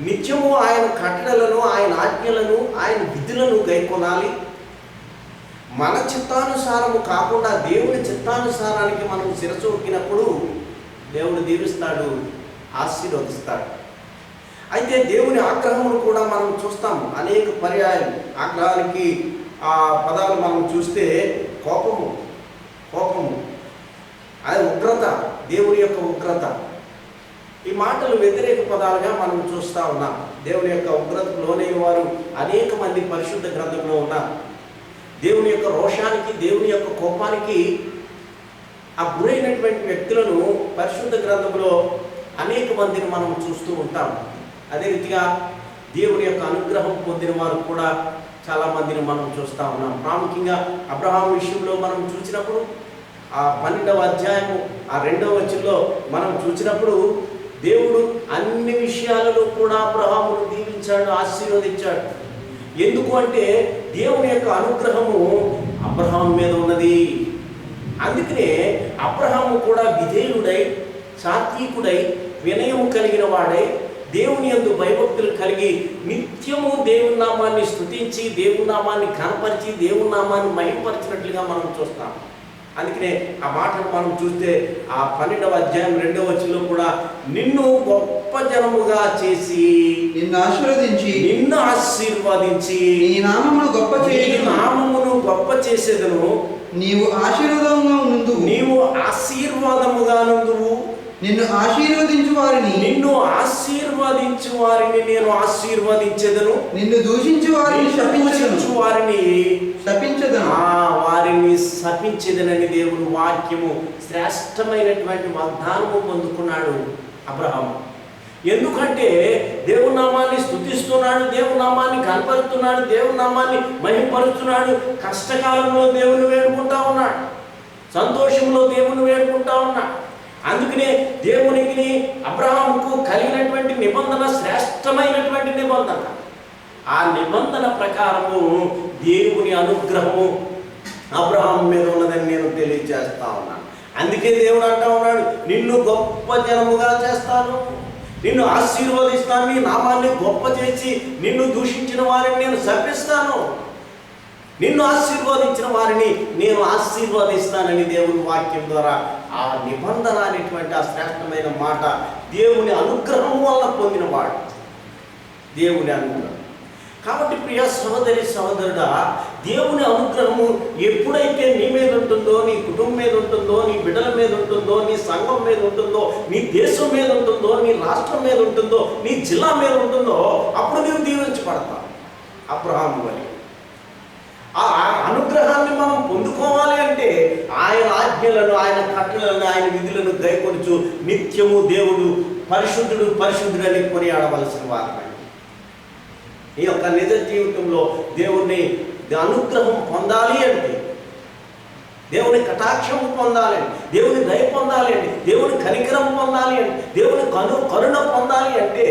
నిత్యము ఆయన కట్టడలను, ఆయన ఆజ్ఞలను, ఆయన విధులను గైకొనాలి. మన చిత్తానుసారము కాకుండా దేవుని చిత్తానుసారానికి మనం శిరస్సు ఒక్కినప్పుడు దేవుడు దీవిస్తాడు, ఆశీర్వదిస్తాడు. అయితే దేవుని ఆగ్రహమును కూడా మనం చూస్తాము అనేక పర్యాయాలు. ఆగ్రహానికి ఆ పదాలు మనం చూస్తే కోపము, అది ఉగ్రత, దేవుని యొక్క ఉగ్రత. ఈ మాటలు వ్యతిరేక పదాలుగా మనం చూస్తూ ఉన్నాం. దేవుని యొక్క ఉగ్రతకు లోనైన వారు అనేక మంది పరిశుద్ధ గ్రంథంలో ఉన్నారు. దేవుని యొక్క రోషానికి, దేవుని యొక్క కోపానికి ఆ గురైనటువంటి వ్యక్తులను పరిశుద్ధ గ్రంథంలో అనేక మందిని మనం చూస్తూ ఉంటాం. అదే రీతిగా దేవుని యొక్క అనుగ్రహం పొందిన వారు కూడా చాలామందిని మనం చూస్తూ ఉన్నాం. ప్రాముఖ్యంగా అబ్రహాం విషయంలో మనం చూసినప్పుడు ఆ 12వ అధ్యాయము ఆ 2వ వచనంలో మనం చూసినప్పుడు దేవుడు అన్ని విషయాలలో కూడా అబ్రహామును దీవించాడు, ఆశీర్వదించాడు. ఎందుకు అంటే దేవుని యొక్క అనుగ్రహము అబ్రహాం మీద ఉన్నది. అందుకనే అబ్రహాము కూడా విధేయుడై, సాత్వికుడై, వినయము కలిగిన వాడై, దేవుని యందు భయభక్తులు కలిగి నిత్యము దేవుని నామాన్ని స్తుతించి, దేవుని నామాన్ని కనపరిచి, దేవుని నామాన్ని మహిమపరిచినట్లుగా మనం చూస్తాం. అందుకనే ఆ మాటను మనం చూస్తే ఆ 12వ అధ్యాయం 2వ వచనంలో కూడా నిన్ను గొప్ప జనముగా చేసి, నిన్ను ఆశీర్వదించి నీ నామమును గొప్ప చేసేదను, నీవు ఆశీర్వాదముగా నుందువు, నిన్ను ఆశీర్వదించు వారిని నేను ఆశీర్వదించెదను, నిన్ను దూషించు వారిని శపించెదనని దేవుని వాక్యము శ్రేష్టమైనటువంటి వాగ్దానము పొందుకున్నాడు అబ్రహాము. ఎందుకంటే దేవుని నామాన్ని స్తుతిస్తున్నాడు, దేవుని నామాన్ని కనపరుస్తున్నాడు, దేవుని నామాన్ని మహిమపరుస్తున్నాడు. కష్టకాలంలో దేవుని వేడుకుంటా ఉన్నాడు, సంతోషంలో దేవుని వేడుకుంటా ఉన్నాడు. అందుకనే దేవునికి అబ్రహాముకు కలిగినటువంటి నిబంధన శ్రేష్టమైనటువంటి నిబంధన. ఆ నిబంధన ప్రకారము దేవుని అనుగ్రహము అబ్రహాము మీద ఉన్నదని నేను తెలియజేస్తా ఉన్నాను. అందుకే దేవుడు అంటా ఉన్నాడు, నిన్ను గొప్ప జనముగా చేస్తాను, నిన్ను ఆశీర్వదిస్తాను, నీ నామాన్ని గొప్ప చేసి నిన్ను దూషించిన వారిని నేను శపిస్తాను, నిన్ను ఆశీర్వదించిన వారిని నేను ఆశీర్వదిస్తానని దేవుని వాక్యం ద్వారా ఆ నిబంధన అనేటువంటి ఆ శ్రేష్టమైన మాట దేవుని అనుగ్రహం వల్ల పొందినవాడు. దేవుని అనుగ్రహం. కాబట్టి ప్రియ సహోదరి సహోదరుడా, దేవుని అనుగ్రహము ఎప్పుడైతే నీ మీద ఉంటుందో, నీ కుటుంబం మీద ఉంటుందో, నీ బిడ్డల మీద ఉంటుందో, నీ సంఘం మీద ఉంటుందో, నీ దేశం మీద ఉంటుందో, నీ రాష్ట్రం మీద ఉంటుందో, నీ జిల్లా మీద ఉంటుందో, అప్పుడు నీవు దీవించబడతావు. అబ్రహాము వలె ఆ అనుగ్రహాన్ని మనం పొందుకోవాలి అంటే ఆయన ఆజ్ఞలను, ఆయన కట్టలను, ఆయన విధులను గైకొనుచు నిత్యము దేవుడు పరిశుద్ధుడు పరిశుద్ధుడని కొనియాడవలసిన వారమే. నీ యొక్క నిజ జీవితంలో దేవుని అనుగ్రహం పొందాలి అంటే, దేవుని కటాక్షం పొందాలి అంటే, దేవుని దయ పొందాలి అంటే, దేవుని కనికరం పొందాలి అంటే, దేవుని కరుణ పొందాలి అంటే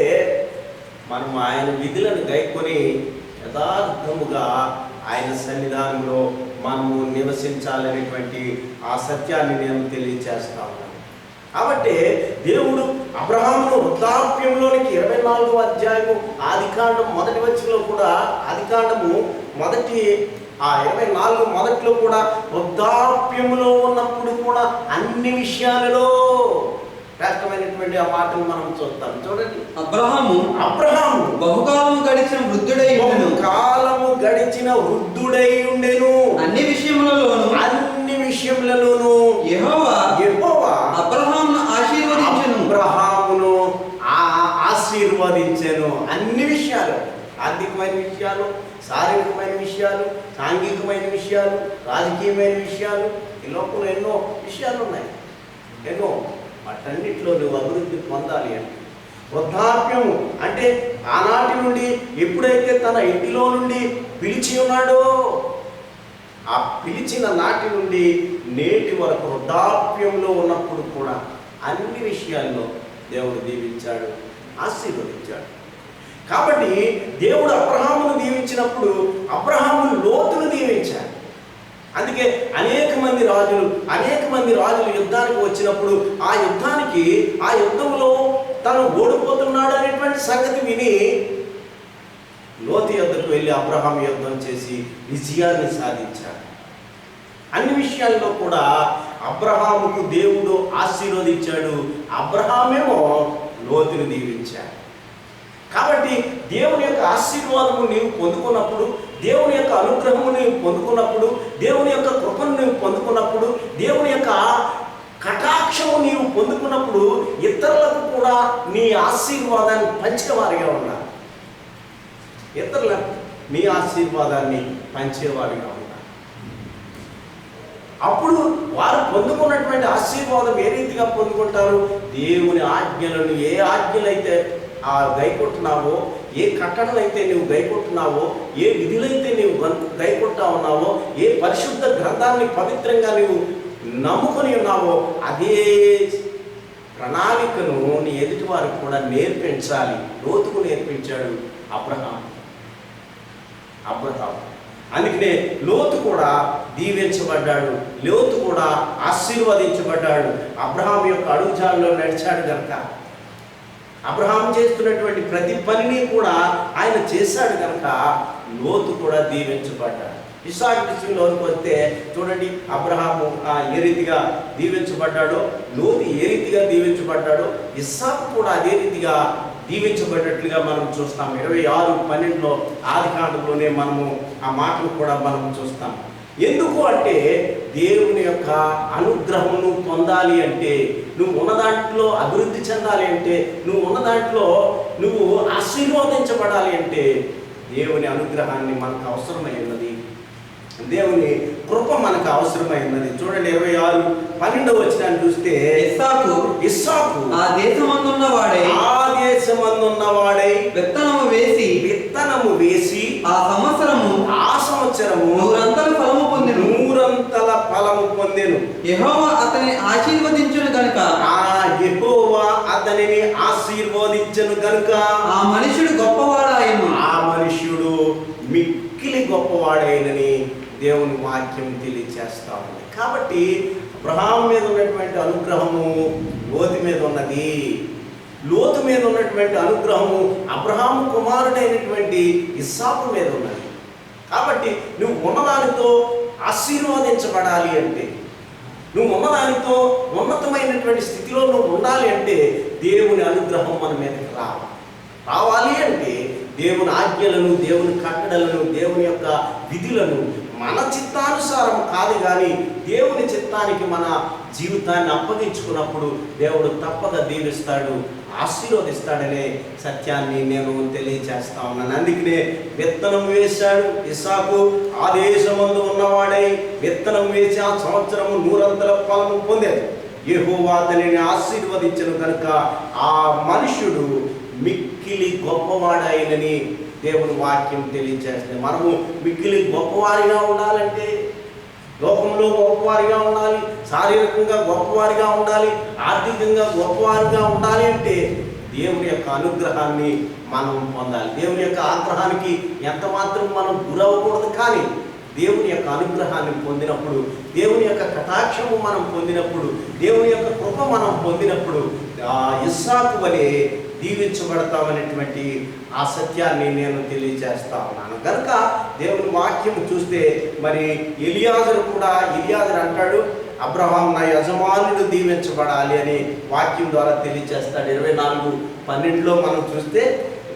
మనం ఆయన విధులను గైకొని యథార్థముగా ఆయన సన్నిధానంలో మనము నివసించాలనేటువంటి ఆ సత్యాన్ని నేను తెలియచేస్తా ఉన్నాను. కాబట్టి దేవుడు అబ్రహామును వృద్ధాప్యంలోనికి 24వ అధ్యాయము ఆదికాండం మొదటి వచనంలో కూడా, ఆదికాండము మొదటి 24 మొదట్లో కూడా వృద్ధాప్యములో ఉన్నప్పుడు కూడా అన్ని విషయాలలో శ్రేష్టమైనటువంటి ఆ మాటలు మనం చూస్తాం. చూడండి, అబ్రహాము బహుకాలము గడిచిన వృద్ధుడై ఉండెను. కాలము గడిచిన వృద్ధుడై ఉండెను. అన్ని విషయములలోను యెహోవా అబ్రహామును ఆశీర్వదించెను. అన్ని విషయాలు, ఆర్థికమైన విషయాలు, శారీరకమైన విషయాలు, సాంఘికమైన విషయాలు, రాజకీయమైన విషయాలు, ఈ లోకంలో ఎన్నో విషయాలు ఉన్నాయి. ఎన్నో వాటన్నిటిలో నువ్వు అభివృద్ధి పొందాలి అంటే వృద్ధాప్యము అంటే ఆనాటి నుండి ఎప్పుడైతే తన ఇంటిలో నుండి పిలిచి ఉన్నాడో ఆ పిలిచిన నాటి నుండి నేటి వరకు వృద్ధాప్యంలో ఉన్నప్పుడు కూడా అన్ని విషయాల్లో దేవుడు దీవించాడు, ఆశీర్వదించాడు. కాబట్టి దేవుడు అబ్రహామును దీవించినప్పుడు అబ్రహాము లోతును దీవించాడు. అందుకే అనేక మంది రాజులు యుద్ధానికి వచ్చినప్పుడు ఆ యుద్ధంలో తను ఓడిపోతున్నాడు అనేటువంటి సంగతి విని లోతు యుద్ధకు వెళ్ళి అబ్రహాం యుద్ధం చేసి విజయాన్ని సాధించాడు. అన్ని విషయాల్లో కూడా అబ్రహాముకు దేవుడు ఆశీర్వదించాడు, అబ్రహామేమో లోతును దీవించాడు. కాబట్టి దేవుని యొక్క ఆశీర్వాదము నీవు పొందుకున్నప్పుడు, దేవుని యొక్క అనుగ్రహము నీవు పొందుకున్నప్పుడు, దేవుని యొక్క కృపను నీవు పొందుకున్నప్పుడు, దేవుని యొక్క కటాక్షము నీవు పొందుకున్నప్పుడు ఇతరులకు కూడా నీ ఆశీర్వాదాన్ని పంచేవారిగా ఉండాలి. ఇతరులకు నీ ఆశీర్వాదాన్ని పంచేవారిగా ఉండాలి. అప్పుడు వారు పొందుకున్నటువంటి ఆశీర్వాదం ఏ రీతిగా పొందుకుంటారు? దేవుని ఆజ్ఞలను, ఏ ఆజ్ఞలైతే గైకొట్టున్నావో, ఏ కట్టడలైతే నువ్వు గైకొట్టున్నావో, ఏ విధులైతే నువ్వు గైకొట్టా ఉన్నావో, ఏ పరిశుద్ధ గ్రంథాన్ని పవిత్రంగా నువ్వు నమ్ముకొని ఉన్నావో అదే ప్రణాళికను నీ ఎదుటి వారికి కూడా నేర్పించాలి. లోతుకు నేర్పించాడు అబ్రహాం. అందుకనే లోతు కూడా దీవించబడ్డాడు, లోతు కూడా ఆశీర్వదించబడ్డాడు. అబ్రహాం యొక్క అడుగుజాడలో నడిచాడు కనుక, అబ్రహాం చేస్తున్నటువంటి ప్రతి పనిని కూడా ఆయన చేశాడు కనుక లోతు కూడా దీవించబడ్డాడు. ఇస్సాకు విషయంలోకి వస్తే చూడండి, అబ్రహాము ఏ రీతిగా దీవించబడ్డాడో, లోతు ఏ రీతిగా దీవించబడ్డాడో, ఇస్సాకు కూడా అదే రీతిగా దీవించబడ్డట్లుగా మనం చూస్తాం. 26:12 ఆదికాండంలోనే మనము ఆ మాటలు కూడా మనం చూస్తాం. ఎందుకు అంటే దేవుని యొక్క అనుగ్రహమును పొందాలి అంటే, నువ్వు ఉన్న దాంట్లో అభివృద్ధి చెందాలి అంటే, నువ్వు ఉన్న దాంట్లో నువ్వు ఆశీర్వదించబడాలి అంటే దేవుని అనుగ్రహాన్ని మనకు అవసరమై ఉన్నది, దేవుని కృప మనకు అవసరమైనది. చూడండి 26:12 వచనాన్ని చూస్తే, ఇస్సాకు ఆ దేశమందున్న వాడై విత్తనము వేసి ఆ సంవత్సరము నూరంతల ఫలము పొందెను. యెహోవా అతనిని ఆశీర్వదించును గనుక ఆ మనుషుడు గొప్పవాడాయను. ఆ మనుషుడు మిక్కిలి గొప్పవాడైనని దేవుని వాక్యం తెలియచేస్తా ఉంది. కాబట్టి అబ్రహాము మీద ఉన్నటువంటి అనుగ్రహము లోతు మీద ఉన్నది. లోతు మీద ఉన్నటువంటి అనుగ్రహము అబ్రహాము కుమారుడైనటువంటి ఇస్సాకు మీద ఉన్నది. కాబట్టి నువ్వు ఉన్నదానితో ఆశీర్వదించబడాలి అంటే, నువ్వు ఉన్నదానితో ఉన్నతమైనటువంటి స్థితిలో నువ్వు ఉండాలి అంటే దేవుని అనుగ్రహం మన మీదకి రావాలి అంటే దేవుని ఆజ్ఞలను, దేవుని కట్టడలను, దేవుని యొక్క విధులను మన చిత్తానుసారం కాదు కానీ దేవుని చిత్తానికి మన జీవితాన్ని అప్పగించుకున్నప్పుడు దేవుడు తప్పక దీవిస్తాడు, ఆశీర్వదిస్తాడనే సత్యాన్ని నేను తెలియచేస్తా ఉన్నాను. అందుకనే విత్తనం వేశాడు ఇస్సాకు, ఆ దేశమందు ఉన్నవాడై విత్తనం వేసి ఆ సంవత్సరము నూరంతల ఫలము పొందాడు. యెహోవా అతనిని ఆశీర్వదించను కనుక ఆ మనుష్యుడు మిక్కిలి గొప్పవాడైనని దేవుని వాక్యం తెలియజేస్తుంది. మనము మిక్కిలి గొప్పవారిగా ఉండాలంటే, లోకంలో గొప్పవారిగా ఉండాలి, శారీరకంగా గొప్పవారిగా ఉండాలి, ఆర్థికంగా గొప్పవారిగా ఉండాలి అంటే దేవుని యొక్క అనుగ్రహాన్ని మనం పొందాలి. దేవుని యొక్క ఆగ్రహానికి ఎంత మాత్రం మనం గురవ్వకూడదు. కానీ దేవుని యొక్క అనుగ్రహాన్ని పొందినప్పుడు, దేవుని యొక్క కటాక్షము మనం పొందినప్పుడు, దేవుని యొక్క కృప మనం పొందినప్పుడు ఇస్సాకు వలె దీవించబడతామనేటువంటి ఆ సత్యాన్ని నేను తెలియజేస్తా ఉన్నాను. కనుక దేవుని వాక్యం చూస్తే మరి ఎలియాజరు అంటాడు, అబ్రహాం నా యజమానుడు దీవించబడాలి అని వాక్యం ద్వారా తెలియజేస్తాడు. 24:12 మనం చూస్తే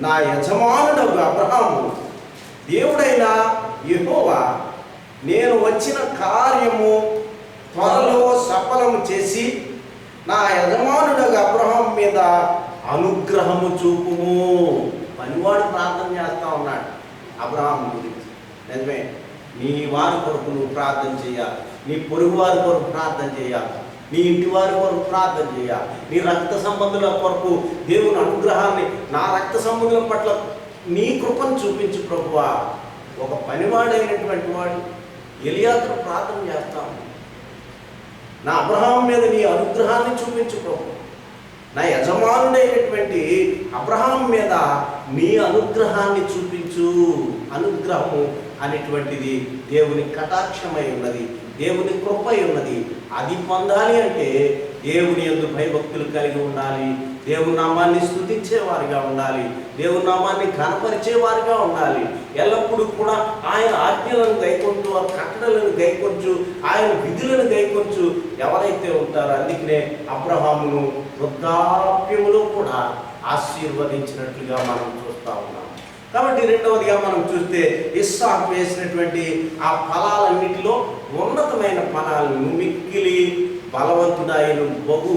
నా యజమానుడు అబ్రహాము దేవుడైన యెహోవా నేను వచ్చిన కార్యము త్వరలో సఫలము చేసి నా యజమానుడు అబ్రహాం మీద అనుగ్రహము చూపుము. పనివాడు ప్రార్థన చేస్తా ఉన్నాడు అబ్రహాం గురించి. నిజమే, నీ వారి కొరకు నువ్వు ప్రార్థన చేయాలి, నీ పొరుగు వారి కొరకు ప్రార్థన చేయాలి, నీ ఇంటి వారి కొరకు ప్రార్థన చేయాలి, నీ రక్త సంబంధుల కొరకు దేవుని అనుగ్రహాన్ని, నా రక్త సంబంధుల పట్ల నీ కృపను చూపించు ప్రభువా. ఒక పనివాడైనటువంటి వాడు ఎలియాజరు ప్రార్థన చేస్తాము, నా అబ్రహాం మీద నీ అనుగ్రహాన్ని చూపించు ప్రభు, నా యజమానుడైనటువంటి అబ్రహాం మీద నీ అనుగ్రహాన్ని చూపించు. అనుగ్రహము అనేటువంటిది దేవుని కటాక్షమై ఉన్నది, దేవుని కృపై ఉన్నది. అది పొందాలి అంటే దేవుని యందు భయభక్తులు కలిగి ఉండాలి, దేవుని నామాన్ని స్తుతించేవారిగా ఉండాలి, దేవుని నామాన్ని ఘనపరిచేవారిగా ఉండాలి. ఎల్లప్పుడూ కూడా ఆయన ఆజ్ఞలను గైకొంటూ, ఆ కట్టడలను గైకొంచు, ఆయన విధులను గైకొంచు ఎవరైతే ఉంటారో, అందుకనే అబ్రహామును వృద్ధాప్యములో కూడా ఆశీర్వదించినట్లుగా మనం చూస్తూ ఉన్నాం. కాబట్టి రెండవదిగా మనం చూస్తే ఇస్సాకు వేసినటువంటి ఆ ఫలాలన్నిటిలో ఉన్నతమైన ఫలాలను మిక్కిలి బలవంతుడాయను బహు,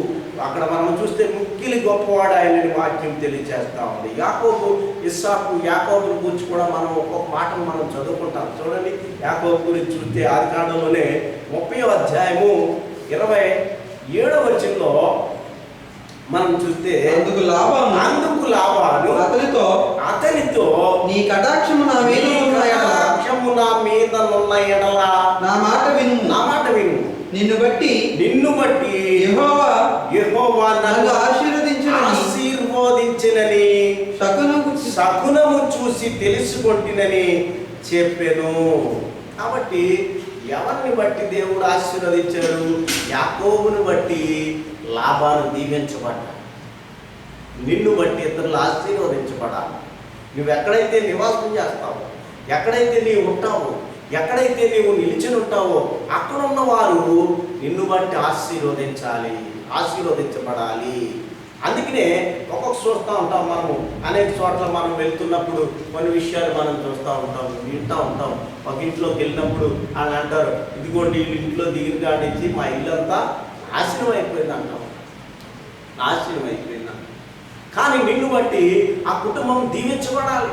అక్కడ మనం చూస్తే మిక్కిలి గొప్పవాడాయనని వాక్యం తెలియజేస్తా ఉంది. యాకోబుని గురించి కూడా మనం ఒక్కొక్క మాటను మనం చదువుకుంటాం. చూడండి, యాకోబు గురించి చూస్తే ఆదికాండంలోనే 30వ అధ్యాయము 27వ వచనంలో మనం చూస్తే అందుకు లాబాను అతనితో నీ కటాక్షము నా మీద ఉన్న ఎడల నా మాట విను, నిన్ను బట్టి యెహోవా నన్ను ఆశీర్వదించినని శకునము చూసి తెలుసుకొంటినని చెప్పెను. కాబట్టి ఎవరిని బట్టి దేవుడు ఆశీర్వదించాడు? యాకోబుని బట్టి లాబాను దీవించబడ్డా, నిన్ను బట్టి ఇతరులు ఆశీర్వదించబడాలి. నువ్వు ఎక్కడైతే నివాసం చేస్తావో, ఎక్కడైతే నీవు ఉంటావో, ఎక్కడైతే నీవు నిలిచి ఉంటావో అక్కడున్న వారు నిన్ను బట్టి ఆశీర్వదించబడాలి. అందుకనే ఒక్కొక్క చూస్తూ ఉంటాం మనము, అనేక చోట్ల మనం వెళ్తున్నప్పుడు కొన్ని విషయాలు మనం చూస్తూ ఉంటాం, వింటూ ఉంటాం. ఒక ఇంట్లోకి వెళ్ళినప్పుడు వాళ్ళు అంటారు, ఇదిగోండి వీళ్ళు ఇంట్లో దిగిన కాడించి మా ఇల్లు అంతా నాశనం అయిపోయింది అంటాం. కానీ నిన్ను బట్టి ఆ కుటుంబం దీవించబడాలి.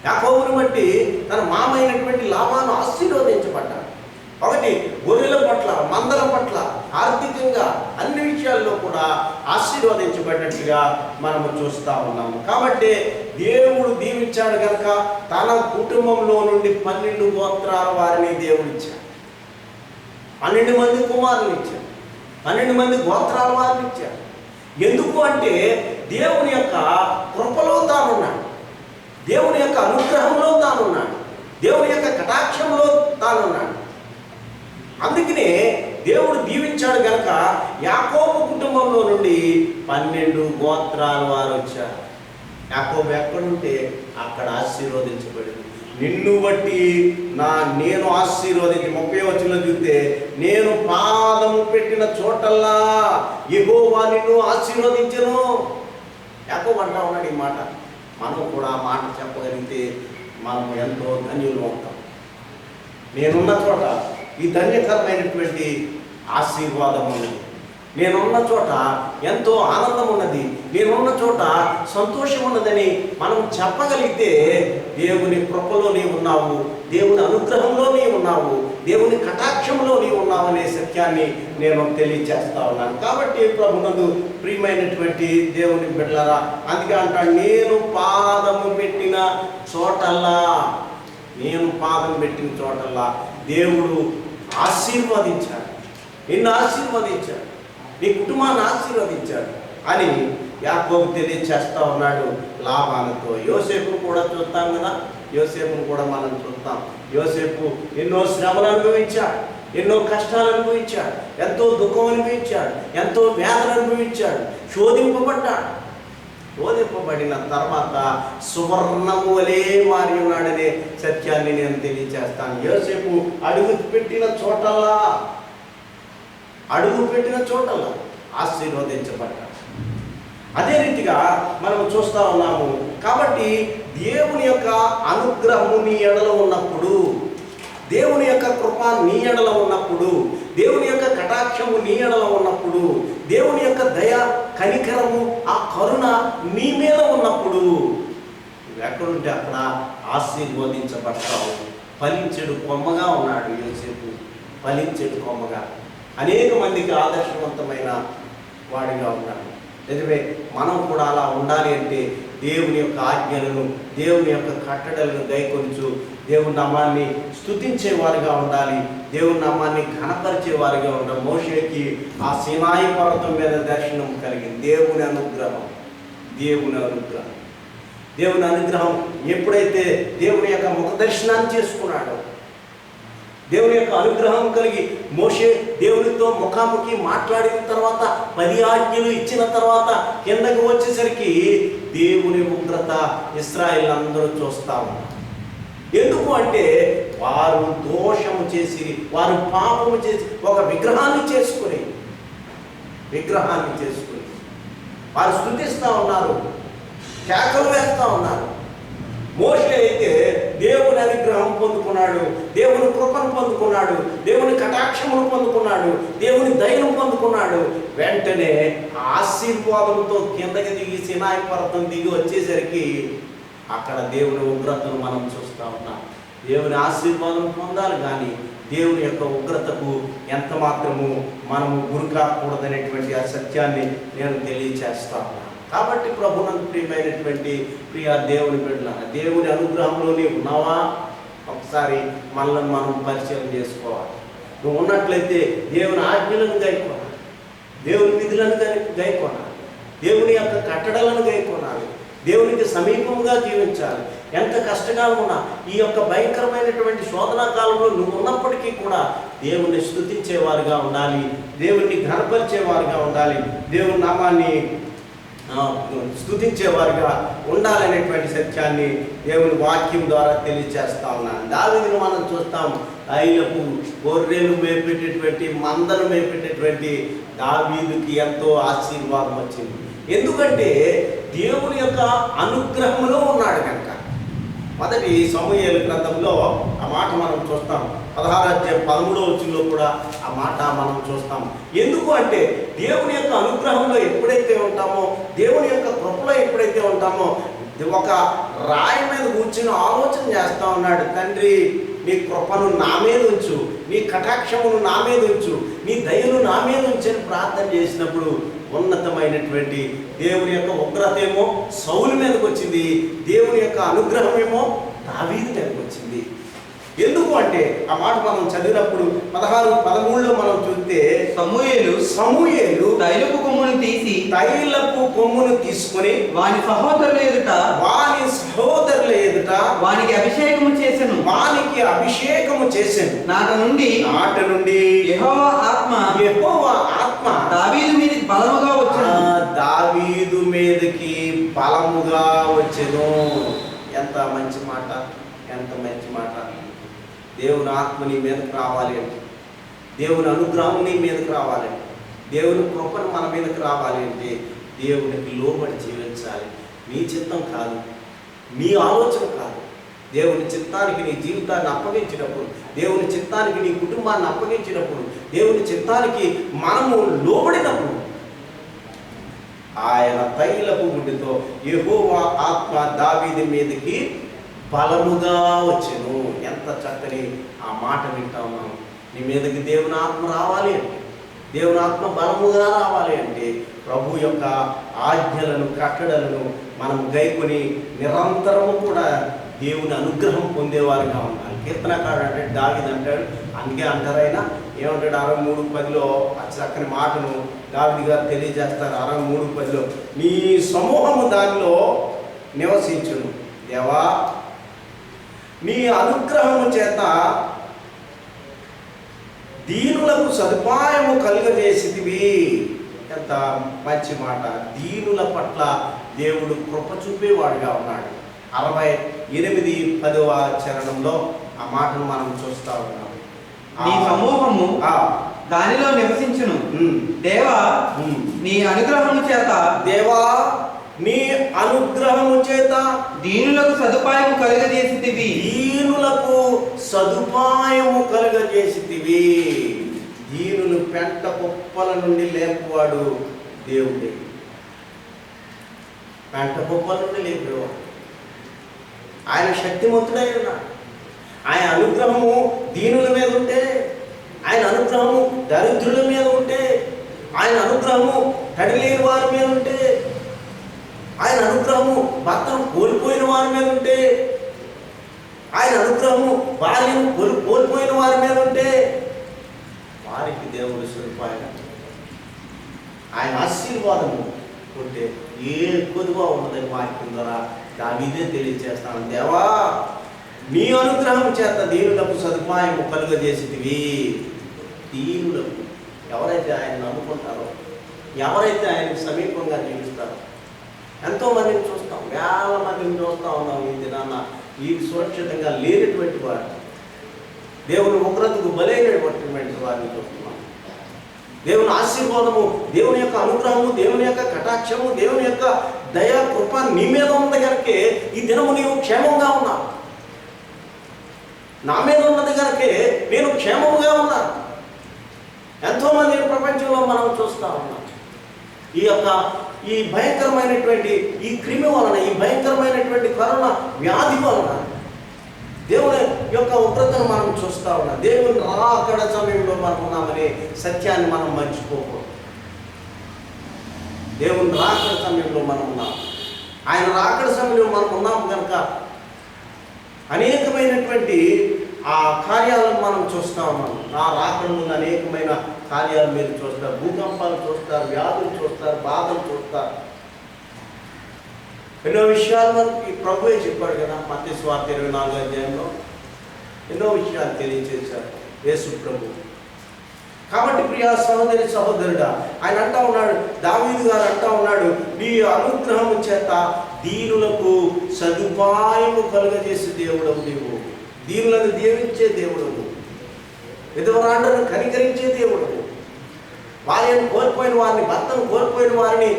యాకోబుని బట్టి తన మామైనటువంటి లాబాను ఆశీర్వదించబడ్డాడు. ఒకటి గొర్రెల పట్ల, మందల పట్ల, ఆర్థికంగా అన్ని విషయాల్లో కూడా ఆశీర్వదించబడినట్టుగా మనము చూస్తూ ఉన్నాము. కాబట్టి దేవుడు దీవించాడు కనుక తన కుటుంబంలో నుండి 12 గోత్రాల వారిని దేవుడిచ్చాడు. 12 మంది కుమారులు ఇచ్చాడు, 12 మంది గోత్రాల వారిని ఇచ్చాడు. ఎందుకు అంటే దేవుని యొక్క కృపలో తానున్నాడు, దేవుని యొక్క అనుగ్రహంలో తానున్నాడు, దేవుని యొక్క కటాక్షంలో తానున్నాడు. అందుకనే దేవుడు దీవించాడు కనుక యాకోబు కుటుంబంలో నుండి 12 గోత్రాల వారు వచ్చారు. యాకోబు ఎక్కడుంటే అక్కడ ఆశీర్వదించబడింది. నిన్ను బట్టి నేను ఆశీర్వదించి 30వ వచనంలో చూస్తే నేను పాదము పెట్టిన చోటల్లా యెహోవా నిన్ను ఆశీర్వదించెను. యాకోబు అంటా ఉన్నాడు ఈ మాట. మనం కూడా ఆ మాట చెప్పగలిగితే మనం ఎంతో ధన్యులు అవుతాం. నేనున్న చోట ఈ ధన్యకరమైనటువంటి ఆశీర్వాదం ఉన్నది, నేనున్న చోట ఎంతో ఆనందం ఉన్నది, నేనున్న చోట సంతోషం ఉన్నదని మనం చెప్పగలిగితే దేవుని కృపలో నీవు ఉన్నావు, దేవుని అనుగ్రహంలో నీవు ఉన్నావు, దేవుని కటాక్షంలో నీవు ఉన్నావు అనే సత్యాన్ని నేను తెలియజేస్తా ఉన్నాను. కాబట్టి ప్రభునందు ప్రియమైనటువంటి దేవుని బిడ్డలారా, అందుకే అంటాడు, నేను పాదం పెట్టిన చోటల్లా దేవుడు ఆశీర్వదించాడు, నిన్ను ఆశీర్వదించాడు, నీ కుటుంబాన్ని ఆశీర్వదించాడు అని యాకోబు తెలియచేస్తా ఉన్నాడు లాబానుతో. యోసేపును కూడా చూస్తాం కదా, యోసేపును కూడా మనం చూస్తాం. యోసేపు ఎన్నో శ్రమలు అనుభవించాడు, ఎన్నో కష్టాలు అనుభవించాడు, ఎంతో దుఃఖం అనుభవించాడు, ఎంతో వేదన అనుభవించాడు, శోధింపబడిన తర్వాత సువర్ణము వలె మారి ఉన్నాడనే సత్యాన్ని నేను తెలియచేస్తాను. యోసేపు అడుగు పెట్టిన చోటల్లా ఆశీర్వదించబడ్డాడు. అదే రీతిగా మనం చూస్తూ ఉన్నాము. కాబట్టి దేవుని యొక్క అనుగ్రహము నీ ఎడల ఉన్నప్పుడు, దేవుని యొక్క కృప నీ ఎడల ఉన్నప్పుడు, దేవుని యొక్క కటాక్షము నీ ఎడల ఉన్నప్పుడు, దేవుని యొక్క దయ కనికరము ఆ కరుణ నీ మీద ఉన్నప్పుడు ఎక్కడుంటే అక్కడ ఆశీర్వదించబడతావు. ఫలించెడు కొమ్మగా ఉన్నాడు యోసేపు, ఫలించెడు కొమ్మగా అనేక మందికి ఆదర్శవంతమైన వాడిగా ఉన్నాడు. నిజమే, మనం కూడా అలా ఉండాలి అంటే దేవుని యొక్క ఆజ్ఞలను, దేవుని యొక్క కట్టడలను గైకొంచు దేవుని నామాన్ని స్తుతించేవారుగా ఉండాలి, దేవుని నామాన్ని ఘనపరిచేవారుగా ఉండాలి. మోషేకి ఆ సీనాయి పర్వతం మీద దర్శనం కలిగింది. దేవుని అనుగ్రహం ఎప్పుడైతే దేవుని యొక్క ముఖ దర్శనాన్ని చేసుకున్నాడో, దేవుని యొక్క అనుగ్రహం కలిగి మోషే దేవునితో ముఖాముఖి మాట్లాడిన తర్వాత 10 ఆజ్ఞలు ఇచ్చిన తర్వాత కిందకి వచ్చేసరికి దేవుని ఉగ్రత ఇశ్రాయేలు అందరూ చూస్తా ఉన్నారు. ఎందుకు అంటే వారు దోషము చేసి, వారు పాపము చేసి ఒక విగ్రహాన్ని చేసుకుని వారు స్తుతిస్తూ ఉన్నారు, కేకలు వేస్తూ ఉన్నారు. మోషే అయితే దేవుని అనుగ్రహం పొందుకున్నాడు, దేవుని కృపను పొందుకున్నాడు, దేవుని కటాక్షమును పొందుకున్నాడు, దేవుని దయను పొందుకున్నాడు. వెంటనే ఆశీర్వాదంతో కిందకి దిగి సీనాయి పర్వతం దిగి వచ్చేసరికి అక్కడ దేవుని ఉగ్రతను మనం చూస్తూ ఉన్నాం. దేవుని ఆశీర్వాదం పొందాలి కానీ దేవుని యొక్క ఉగ్రతకు ఎంత మాత్రము మనము గురి కాకూడదనేటువంటి ఆ సత్యాన్ని నేను తెలియచేస్తా ఉన్నాను. కాబట్టి ప్రభునందు ప్రియమైనటువంటి దేవుని బిడ్డలారా, దేవుని అనుగ్రహంలో నీవు ఉన్నావా? ఒకసారి మనల్ని మనం పరిచయం చేసుకోవాలి. నువ్వు ఉన్నట్లయితే దేవుని ఆజ్ఞలను గైకొనాలి, దేవుని విధులను గైకొనాలి, దేవుని యొక్క కట్టడలను గైకొనాలి, దేవునికి సమీపంగా జీవించాలి. ఎంత కష్టకాలం ఉన్నా ఈ యొక్క భయంకరమైనటువంటి శోధనా కాలంలో నువ్వు ఉన్నప్పటికీ కూడా దేవుని స్తుతించేవారుగా ఉండాలి, దేవుణ్ణి ఘనపరిచేవారుగా ఉండాలి, దేవుని నామాన్ని స్తుతించేవారుగా ఉండాలనేటువంటి సత్యాన్ని దేవుని వాక్యం ద్వారా తెలియజేస్తా ఉన్నాను. దావీదును మనం చూస్తాం, ఐలపు గొర్రెలు మేపెట్టేటువంటి మందను మేపెట్టేటువంటి దావీదుకి ఎంతో ఆశీర్వాదం వచ్చింది. ఎందుకంటే దేవుని యొక్క అనుగ్రహంలో ఉన్నాడు కనుక. మొదటి సమూయేలు గ్రంథంలో ఆ మాట మనం చూస్తాం, 16వ అధ్యాయం 13వ వచనంలో కూడా ఆ మాట మనం చూస్తాం. ఎందుకు అంటే దేవుని యొక్క అనుగ్రహంలో ఎప్పుడైతే ఉంటామో, దేవుని యొక్క కృపలో ఎప్పుడైతే ఉంటామో, ఒక రాయి మీద కూర్చుని ఆలోచన చేస్తా ఉన్నాడు, తండ్రి నీ కృపను నా మీద ఉంచు, నీ కటాక్షమును నా మీద ఉంచు, నీ దయను నా మీద ఉంచని ప్రార్థన చేసినప్పుడు ఉన్నతమైనటువంటి దేవుని యొక్క ఉగ్రత ఏమో సౌలు మీదకి వచ్చింది, దేవుని యొక్క అనుగ్రహం ఏమో దావీదు మీదకి వచ్చింది. ఎందుకు అంటే ఆ మాట మనం చదివినప్పుడు 16-13లో మనం చూస్తే సమూయేలు తైలపు కొమ్మును తీసుకొని వాని సహోదరుల ఎదుట వానికి అభిషేకము చేసెను. నాటి నుండి యెహోవా ఆత్మ దావీదు మీదకి బలముగా వచ్చెను. ఎంత మంచి మాట, ఎంత మంచి మాట. దేవుని ఆత్మ నీ మీదకి రావాలి అంటే, దేవుని అనుగ్రహం నీ మీదకి రావాలి అంటే, దేవుని కృపను మన మీదకి రావాలి అంటే దేవునికి లోబడి జీవించాలి. నీ చిత్తం కాదు, నీ ఆలోచన కాదు. దేవుని చిత్తానికి నీ జీవితాన్ని అప్పగించినప్పుడు, దేవుని చిత్తానికి నీ కుటుంబాన్ని అప్పగించినప్పుడు, దేవుని చిత్తానికి మనము లోబడినప్పుడు ఆయన తైలపు గుడ్డితో యెహోవా ఆత్మ దావీదు మీదకి బలముగా వచ్చెను. ఎంత చక్కని ఆ మాట వింటా ఉన్నాం. నీ మీదకి దేవుని ఆత్మ రావాలి అంటే, దేవుని ఆత్మ బలముగా రావాలి అంటే ప్రభు యొక్క ఆజ్ఞలను కట్టడలను మనం గైకొని నిరంతరము కూడా దేవుని అనుగ్రహం పొందేవారుగా ఉండాలి. కీర్తనకారుడు అంటే దావీదు అంటాడు, అందుకే అంటారైనా ఏమంటాడు 63:10 ఆ చక్కని మాటను దావీదు గారు తెలియజేస్తారు. 63:10 నీ సమూహము దానిలో నివసించును దేవా, నీ అనుగ్రహము చేత దీనులకు సదుపాయము కలుగజేసితివి. ఎంత మంచి మాట. దీనుల పట్ల దేవుడు కృప చూపేవాడుగా ఉన్నాడు. 68:10 చరణంలో ఆ మాటను మనం చూస్తా ఉన్నాం. నీ సమూహము దానిలో నివసించును దేవా, నీ అనుగ్రహము చేత దేవా, నీ అనుగ్రహము చేత దీనులకు సదుపాయము కలుగజేసితివి. దీనులకు సదుపాయము కలుగజేసితివి. దీనులు పెంట కుప్పల నుండి లేపువాడు దేవుడే. పెంట కుప్పల నుండి లేపేవాడు ఆయన. శక్తిమంతుడై ఉన్నాడు. ఆయన అనుగ్రహము దీనుల మీద ఉంటే, ఆయన అనుగ్రహము దరిద్రుల మీద ఉంటే, ఆయన అనుగ్రహము తడిలేని వారి మీద ఉంటే, ఆయన అనుగ్రహము భర్తను కోల్పోయిన వారి మీద ఉంటే, ఆయన అనుగ్రహము భార్యను కోల్పోయిన వారి మీద ఉంటే వారికి దేవుడు సదుపాయం. ఆయన ఆశీర్వాదము ఉంటే ఏ కొద్దుగా ఉన్నదని వాక్యం ద్వారా దావీదే తెలియజేస్తాను. దేవా, నీ అనుగ్రహం చేత దీనులకు సదుపాయము కలుగజేసితివి. దీనులకు ఎవరైతే ఆయన నమ్ముకుంటారో, ఎవరైతే ఆయన సమీపంగా జీవిస్తారో, ఎంతోమందిని చూస్తాం, వేల మందిని చూస్తూ ఉన్నాం ఈ దినాన. ఈ సురక్షితంగా లేనటువంటి వారు, దేవుని ఉగ్రతకు బలైనటువంటి వారిని చూస్తున్నాం. దేవుని ఆశీర్వాదము, దేవుని యొక్క అనుగ్రహము, దేవుని యొక్క కటాక్షము, దేవుని యొక్క దయా కృప నీ మీద ఉంది కనుకే ఈ దినము నీవు క్షేమంగా ఉన్నావు. నా మీద ఉన్నది కనుకే నేను క్షేమముగా ఉన్నాను. ఎంతోమంది ప్రపంచంలో మనం చూస్తూ ఉన్నాం. ఈ భయంకరమైనటువంటి ఈ క్రిమి వలన, ఈ భయంకరమైనటువంటి కరోనా వ్యాధి వలన దేవుని యొక్క ఉగ్రతను మనం చూస్తూ ఉన్నాం. దేవుని రాకడ సమయంలో మనం ఉన్నామనే సత్యాన్ని మనం మర్చిపోకూడదు. దేవుని రాకడ సమయంలో మనం ఉన్నాం. ఆయన రాకడ సమయంలో మనం ఉన్నాం కనుక అనేకమైనటువంటి ఆ కార్యాలను మనం చూస్తూ ఉన్నాం. ఆ రాకడ ముందు అనేకమైన కార్యాలు మీరు చూస్తారు. భూకంపాలు చూస్తారు, వ్యాధులు చూస్తారు, బాధలు చూస్తారు. ఎన్నో విషయాలు మనకి ప్రభువే చెప్పాడు కదా. మత్తయి సువార్త 24వ అధ్యాయంలో ఎన్నో విషయాలు తెలియజేశారు యేసు ప్రభు. కాబట్టి ప్రియా సహోదరి సహోదరుడా, ఆయన అంటా ఉన్నాడు, దావీదు గారు అంటా ఉన్నాడు, నీ అనుగ్రహము చేత దీనులకు సదుపాయము కలుగజేసే దేవుడవు నీవు. దీనులను దీవించే దేవుడవు, విధవరాండ్రను కనికరించే దేవుడవు, వారిని కోల్పోయిన వారిని, భర్తను కోల్పోయిన వారిని,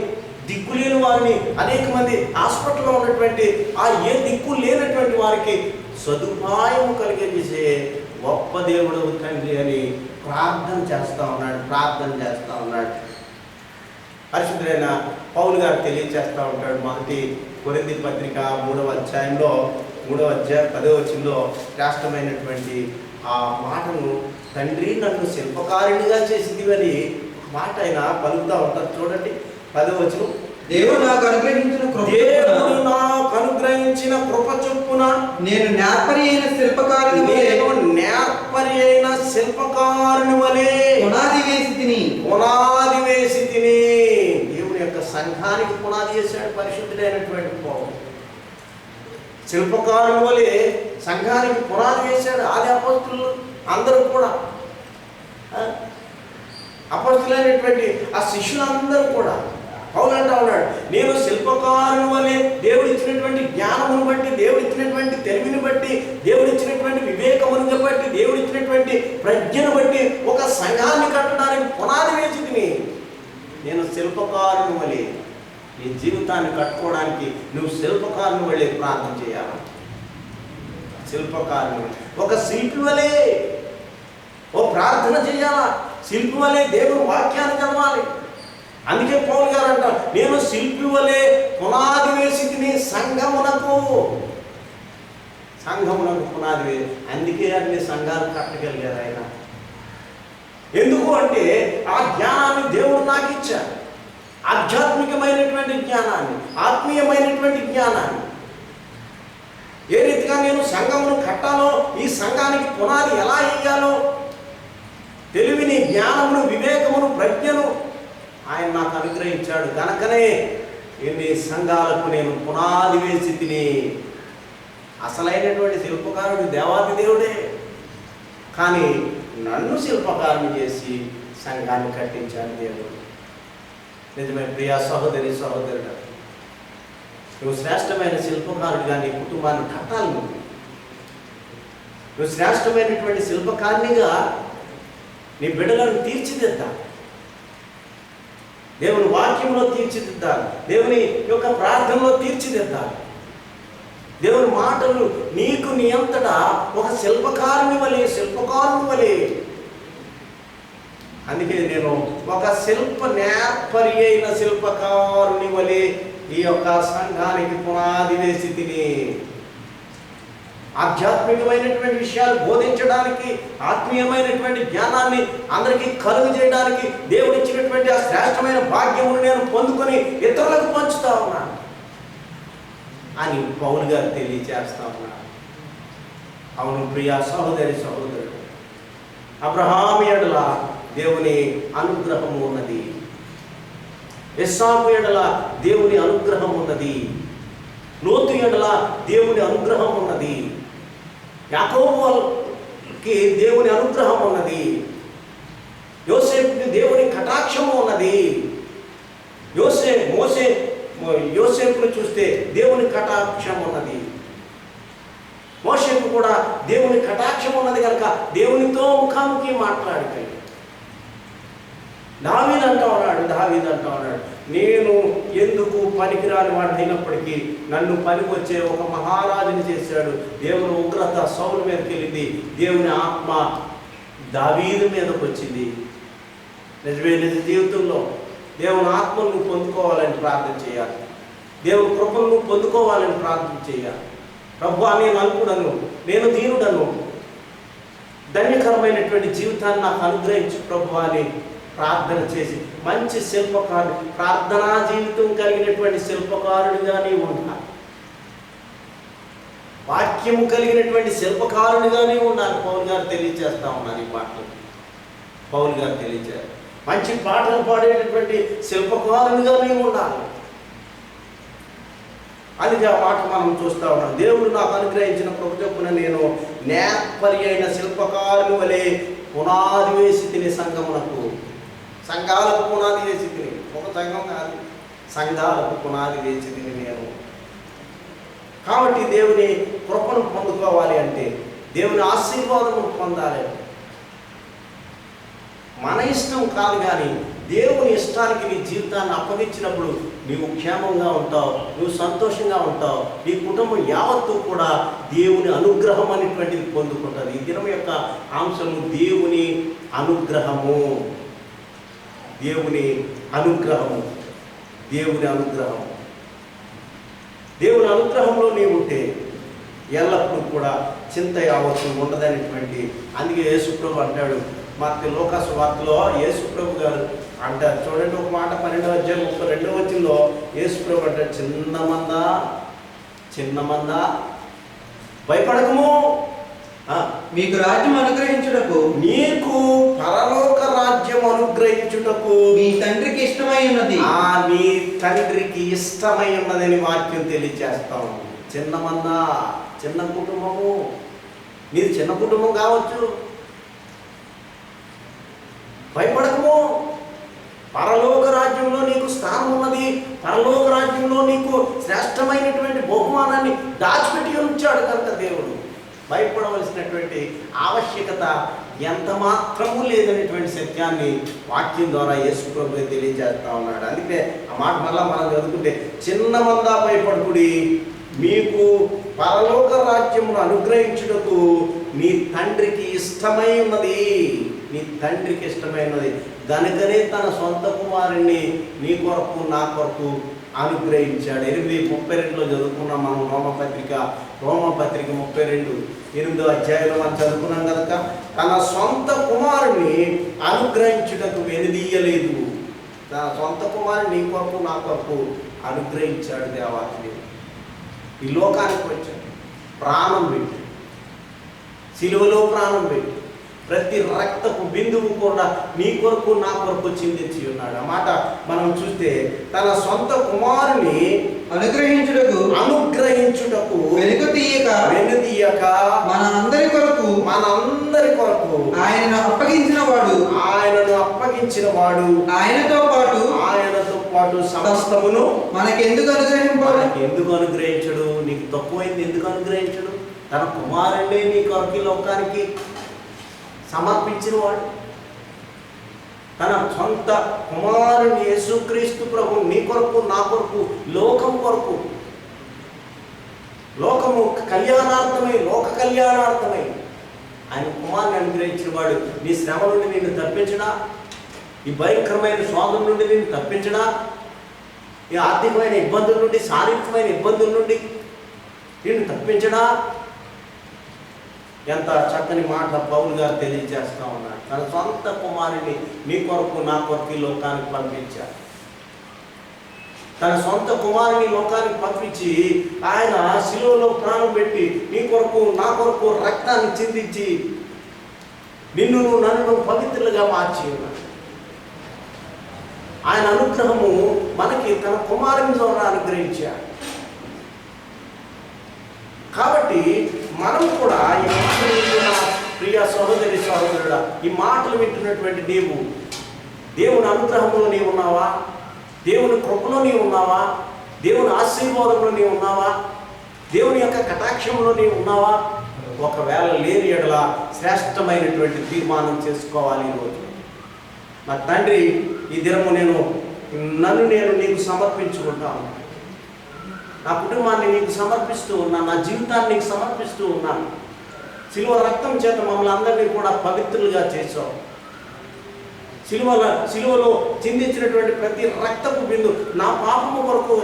దిక్కులేని వారిని, అనేక మంది హాస్పిటల్లో ఉన్నటువంటి ఆ ఏ దిక్కు లేనటువంటి వారికి సదుపాయం కలిగజేసే గొప్ప దేవుడు తండ్రి అని ప్రార్థన చేస్తూ ఉన్నాడు. పరిశుద్ధులైన పౌలు గారు తెలియజేస్తూ ఉంటాడు. మొదటి కొరింథీ పత్రిక 3వ అధ్యాయంలో 3వ అధ్యాయం 10వ వచనంలో శ్రేష్టమైనటువంటి ఆ మాటను, తండ్రి నన్ను శిల్పకారిణిగా చేసిందివని మాట ఆయన పలుకుతూ ఉంటారు. చూడండి 10వ వచనం. దేవుడు నాకు అనుగ్రహించిన కృప చొప్పున నేను నేర్పరి అయిన శిల్పకారుని వలె పునాది వేసి తిని. దేవుని యొక్క సంఘానికి పునాది చేశాడు పరిశుద్ధుడైనటువంటి పౌలు. శిల్పకారుని వలె సంఘానికి పునాది వేశాడు. ఆది అపోస్తులు అందరూ కూడా, అపోస్తులైనటువంటి ఆ శిష్యులందరూ కూడా పౌలు అంటా ఉన్నాడు, నేను శిల్పకారుని వలె దేవుడు ఇచ్చినటువంటి జ్ఞానమును బట్టి, దేవుడు ఇచ్చినటువంటి తెలివిని బట్టి, దేవుడు ఇచ్చినటువంటి వివేకమును బట్టి, దేవుడు ఇచ్చినటువంటి ప్రజ్ఞను బట్టి ఒక సంఘాన్ని కట్టడానికి పునాది వేసి తిని. నేను శిల్పకారుని వలె నీ జీవితాన్ని కట్టుకోవడానికి నువ్వు శిల్పకారుని వలె ప్రార్థన చేయాలి. శిల్పకారుని ఒక శిల్పి వలె ఓ ప్రార్థన చేయాలా. శిల్పి వలె దేవుని వాక్యాన్ని చదవాలి. అందుకే పౌలు గారు అంటారు, నేను శిల్పి వలె పునాది వేసి తిని సంఘమునకు. సంఘమునకు పునాది వేసి, అందుకే అన్ని సంఘాలు కట్టగలిగారు ఆయన. ఎందుకు అంటే ఆ జ్ఞానాన్ని దేవుడు నాకు ఇచ్చాడు, ఆధ్యాత్మికమైనటువంటి జ్ఞానాన్ని, ఆత్మీయమైనటువంటి జ్ఞానాన్ని. ఏ రీతిగా నేను సంఘమును కట్టాలో, ఈ సంఘానికి పునాది ఎలా వేయాలో తెలివిని, జ్ఞానమును, వివేకమును, ప్రజ్ఞను ఆయన నాకు అనుగ్రహించాడు. కనుకనే ఎన్ని సంఘాలకు నేను పునాది వేసి తిని. అసలైనటువంటి శిల్పకారుడు దేవాది దేవుడే, కానీ నన్ను శిల్పకారుని చేసి సంఘాన్ని కట్టించాడు దేవుడు. నిజమే ప్రియా సహోదరి సహోదరుడు, నువ్వు శ్రేష్టమైన శిల్పకారుడిగా నీ కుటుంబాన్ని కట్టాలి. నువ్వు శ్రేష్టమైనటువంటి శిల్పకారునిగా నీ బిడ్డలను తీర్చిదిద్దాలి, దేవుని వాక్యంలో తీర్చిదిద్దాలి, దేవుని యొక్క ప్రార్థనలో తీర్చిదిద్దాలి. దేవుని మాటలు నీకు నీ అంతటా ఒక శిల్పకారుని వలె. అందుకే నేను ఒక నేర్పరి అయిన శిల్పకారుని వలె ఈ యొక్క సంఘానికి పునాది వేసి తిని. ఆధ్యాత్మికమైనటువంటి విషయాలు బోధించడానికి, ఆత్మీయమైనటువంటి జ్ఞానాన్ని అందరికీ కలుగు చేయడానికి దేవుడు ఇచ్చినటువంటి ఆ శ్రేష్టమైన భాగ్యమును నేను పొందుకొని ఇతరులకు పంచుతా ఉన్నాను అని పౌలు గారు తెలియచేస్తా ఉన్నారు. అవును ప్రియా సహోదరి సహోదరుడు, అబ్రహాము ఎడల దేవుని అనుగ్రహం ఉన్నది, ఇస్సాకు ఎడల దేవుని అనుగ్రహం ఉన్నది, లోతు ఎడల దేవుని అనుగ్రహం ఉన్నది, యాకోబుకి దేవుని అనుగ్రహం ఉన్నది, యోసేపుకి దేవుని కటాక్షము ఉన్నది. యోసేపును చూస్తే దేవుని కటాక్షం ఉన్నది, మోషేకు కూడా దేవుని కటాక్షం ఉన్నది కనుక దేవునితో ముఖాముఖి మాట్లాడిపోయాడు. దావీదు అంటా ఉన్నాడు, నేను ఎందుకు పనికిరాని వాడు అయినప్పటికీ నన్ను పనికొచ్చే ఒక మహారాజుని చేశాడు. దేవుని ఉగ్రత సౌలు మీదకి వెళ్ళింది, దేవుని ఆత్మ దావీదు మీదకి వచ్చింది. నిజమే, నిజ జీవితంలో దేవుని ఆత్మను నువ్వు పొందుకోవాలని ప్రార్థన చేయాలి, దేవుని కృపను నువ్వు పొందుకోవాలని ప్రార్థన చేయాలి. ప్రభువా, నేను అల్పుడను, నేను దీనుడను, ధన్యకరమైనటువంటి జీవితాన్ని నాకు అనుగ్రహించు ప్రభువా అని ప్రార్థన చేసి మంచి శిల్పకారుడు, ప్రార్థనా జీవితం కలిగినటువంటి శిల్పకారుడిగా నీవు ఉండాలి, వాక్యము కలిగినటువంటి శిల్పకారుడిగా నీవు ఉండాలి. పౌలు గారు తెలియజేస్తా ఉన్నారు ఈ పాటలు. పౌలు గారు తెలియజేయాలి, మంచి పాటలు పాడేటటువంటి శిల్పకారునిగా నీవు ఉండాలి. అందుకే ఆ మాట మనం చూస్తూ ఉన్నాం. దేవుడు నాకు అనుగ్రహించిన కృప చొప్పున నేను నేర్పరి అయిన శిల్పకారుని వలె పునాది వేసి తిని సంఘాలకు పునాది వేసి తిని, ఒక సంఘం కాదు, సంఘాలకు పునాది వేసి తిని నేను. కాబట్టి దేవుని కృపను పొందుకోవాలి అంటే, దేవుని ఆశీర్వాదము పొందాలి, మన ఇష్టం కాదు కానీ దేవుని ఇష్టానికి నీ జీవితాన్ని అప్పగించినప్పుడు నీవు క్షేమంగా ఉంటావు, నువ్వు సంతోషంగా ఉంటావు, నీ కుటుంబం యావత్తు కూడా దేవుని అనుగ్రహం అనేటువంటిది పొందుకుంటుంది. ఈ దినం యొక్క అంశము దేవుని అనుగ్రహము. దేవుని అనుగ్రహము, దేవుని అనుగ్రహం. దేవుని అనుగ్రహంలో నీవు ఉంటే ఎల్లప్పుడూ కూడా చింత యావత్తు ఉండదనేటువంటి, అందుకే యేసుప్రభు అంటాడు లోకాసు వార్తలో, యేసుప్రభు గారు అంటారు చూడండి, ఒక మాట 12వ అధ్యాయం 32వ వచనంలో యేసుప్రభు అంటాడు, చిన్న మంద భయపడకము, మీకు రాజ్యం అనుగ్రహించుటకు, నీకు పరలోక రాజ్యం అనుగ్రహించుటకు మీ తండ్రికి ఇష్టమై ఉన్నది, నీ తండ్రికి ఇష్టమై ఉన్నదని వాక్యం తెలియజేస్తాం. చిన్న మంద, చిన్న కుటుంబము, నీది చిన్న కుటుంబం కావచ్చు, భయపడకము, పరలోక రాజ్యంలో నీకు స్థానం ఉన్నది, పరలోక రాజ్యంలో నీకు శ్రేష్టమైనటువంటి బహుమానాన్ని దాచిపెట్టి ఉంచాడు కనుక దేవుడు భయపడవలసినటువంటి ఆవశ్యకత ఎంత మాత్రమూ లేదనేటువంటి సత్యాన్ని వాక్యం ద్వారా యేసుప్రభువే తెలియజేస్తా ఉన్నాడు. అందుకే ఆ మాట మళ్ళా మనం చదువుకుంటే, చిన్న మంద భయపడుకుడి, మీకు పరలోక రాజ్యమును అనుగ్రహించుటకు నీ తండ్రికి ఇష్టమై ఉన్నది, నీ తండ్రికి ఇష్టమైనది గనుకనే తన సొంత కుమారుణ్ణి నీ కొరకు నా కొరకు అనుగ్రహించాడు. 8:32 చదువుకున్నాం మనం రోమపత్రిక రోమపత్రిక 32 అధ్యాయంలో మనం చదువుకున్నాం కనుక తన సొంత కుమారుని అనుగ్రహించుటకు వెనుదీయలేదు. తన సొంత కుమారుని నీ కొరకు నా కొరకు అనుగ్రహించాడు దేవాతి. ఈ లోకానికి వచ్చాడు, ప్రాణం పెట్టి, సిలువలో ప్రాణం పెట్టి, ప్రతి రక్తపు బిందువు కూడా నీ కొరకు నా కొరకు చిందించి ఉన్నాడు. ఆ మాట మనం చూస్తే తన సొంత కుమారుని అనుగ్రహించుటకు వెనుదీయక మనందరి కొరకు ఆయనను అప్పగించిన వాడు ఆయనతో పాటు సమస్తమును మనకెందుకు అనుగ్రహించడు? నీకు తక్కువైంది ఎందుకు అనుగ్రహించడు? తన కుమారుడే నీ కొరకు లోకానికి సమర్పించిన వాడు, తన సొంత కుమారుని యేసుక్రీస్తు ప్రభు నీ కొరకు నా కొరకు లోకము కళ్యాణార్థమై, లోక కళ్యాణార్థమై ఆయన కుమారుని అనుగ్రహించిన వాడు. నీ శ్రమ నుండి నిన్ను తప్పించడా, ఈ భయంకరమైన శోధన నుండి నిన్ను తప్పించడా, ఈ ఆర్థికమైన ఇబ్బందుల నుండి, శారీరకమైన ఇబ్బందుల నుండి నిన్ను తప్పించడా? ఎంత చక్కని మాట పౌలు గారు తెలియజేస్తా ఉన్నాడు. తన సొంత కుమారుని నీ కొరకు నా కొరకు లోకానికి పంపించాడు. తన సొంత కుమారుని లోకానికి పంపించి ఆయన శిలువలో ప్రాణం పెట్టి నీ కొరకు నా కొరకు రక్తాన్ని చిందించి నిన్ను నన్ను పవిత్రులుగా మార్చి ఉన్నాడు. ఆయన అనుగ్రహము మనకి తన కుమారుని ద్వారా అనుగ్రహించాడు. కాబట్టి మనం కూడా ఈ మాటలు వింటున్న ప్రియ సహోదరి సహోదరుడా, ఈ మాటలు వింటున్నటువంటి నీవు దేవుని అనుగ్రహంలో నీవు ఉన్నావా? దేవుని కృపలో నీవు ఉన్నావా? దేవుని ఆశీర్వాదంలో నీవు ఉన్నావా? దేవుని యొక్క కటాక్షంలో నీవు ఉన్నావా? ఒకవేళ లేని ఎడల శ్రేష్టమైనటువంటి తీర్మానం చేసుకోవాలి ఈరోజు. నా తండ్రి, ఈ దినము నన్ను నీకు సమర్పించుకుంటాను. నా కుటుంబాన్ని నీకు సమర్పిస్తూ ఉన్నాను, నా జీవితాన్ని నీకు సమర్పిస్తూ ఉన్నాను. సిలువ రక్తం చేత మమ్మల్ని అందరినీ కూడా పవిత్రులుగా చేసావు. సిలువలో చిందించినటువంటి ప్రతి రక్తపు బిందు నా పాపము కొరకు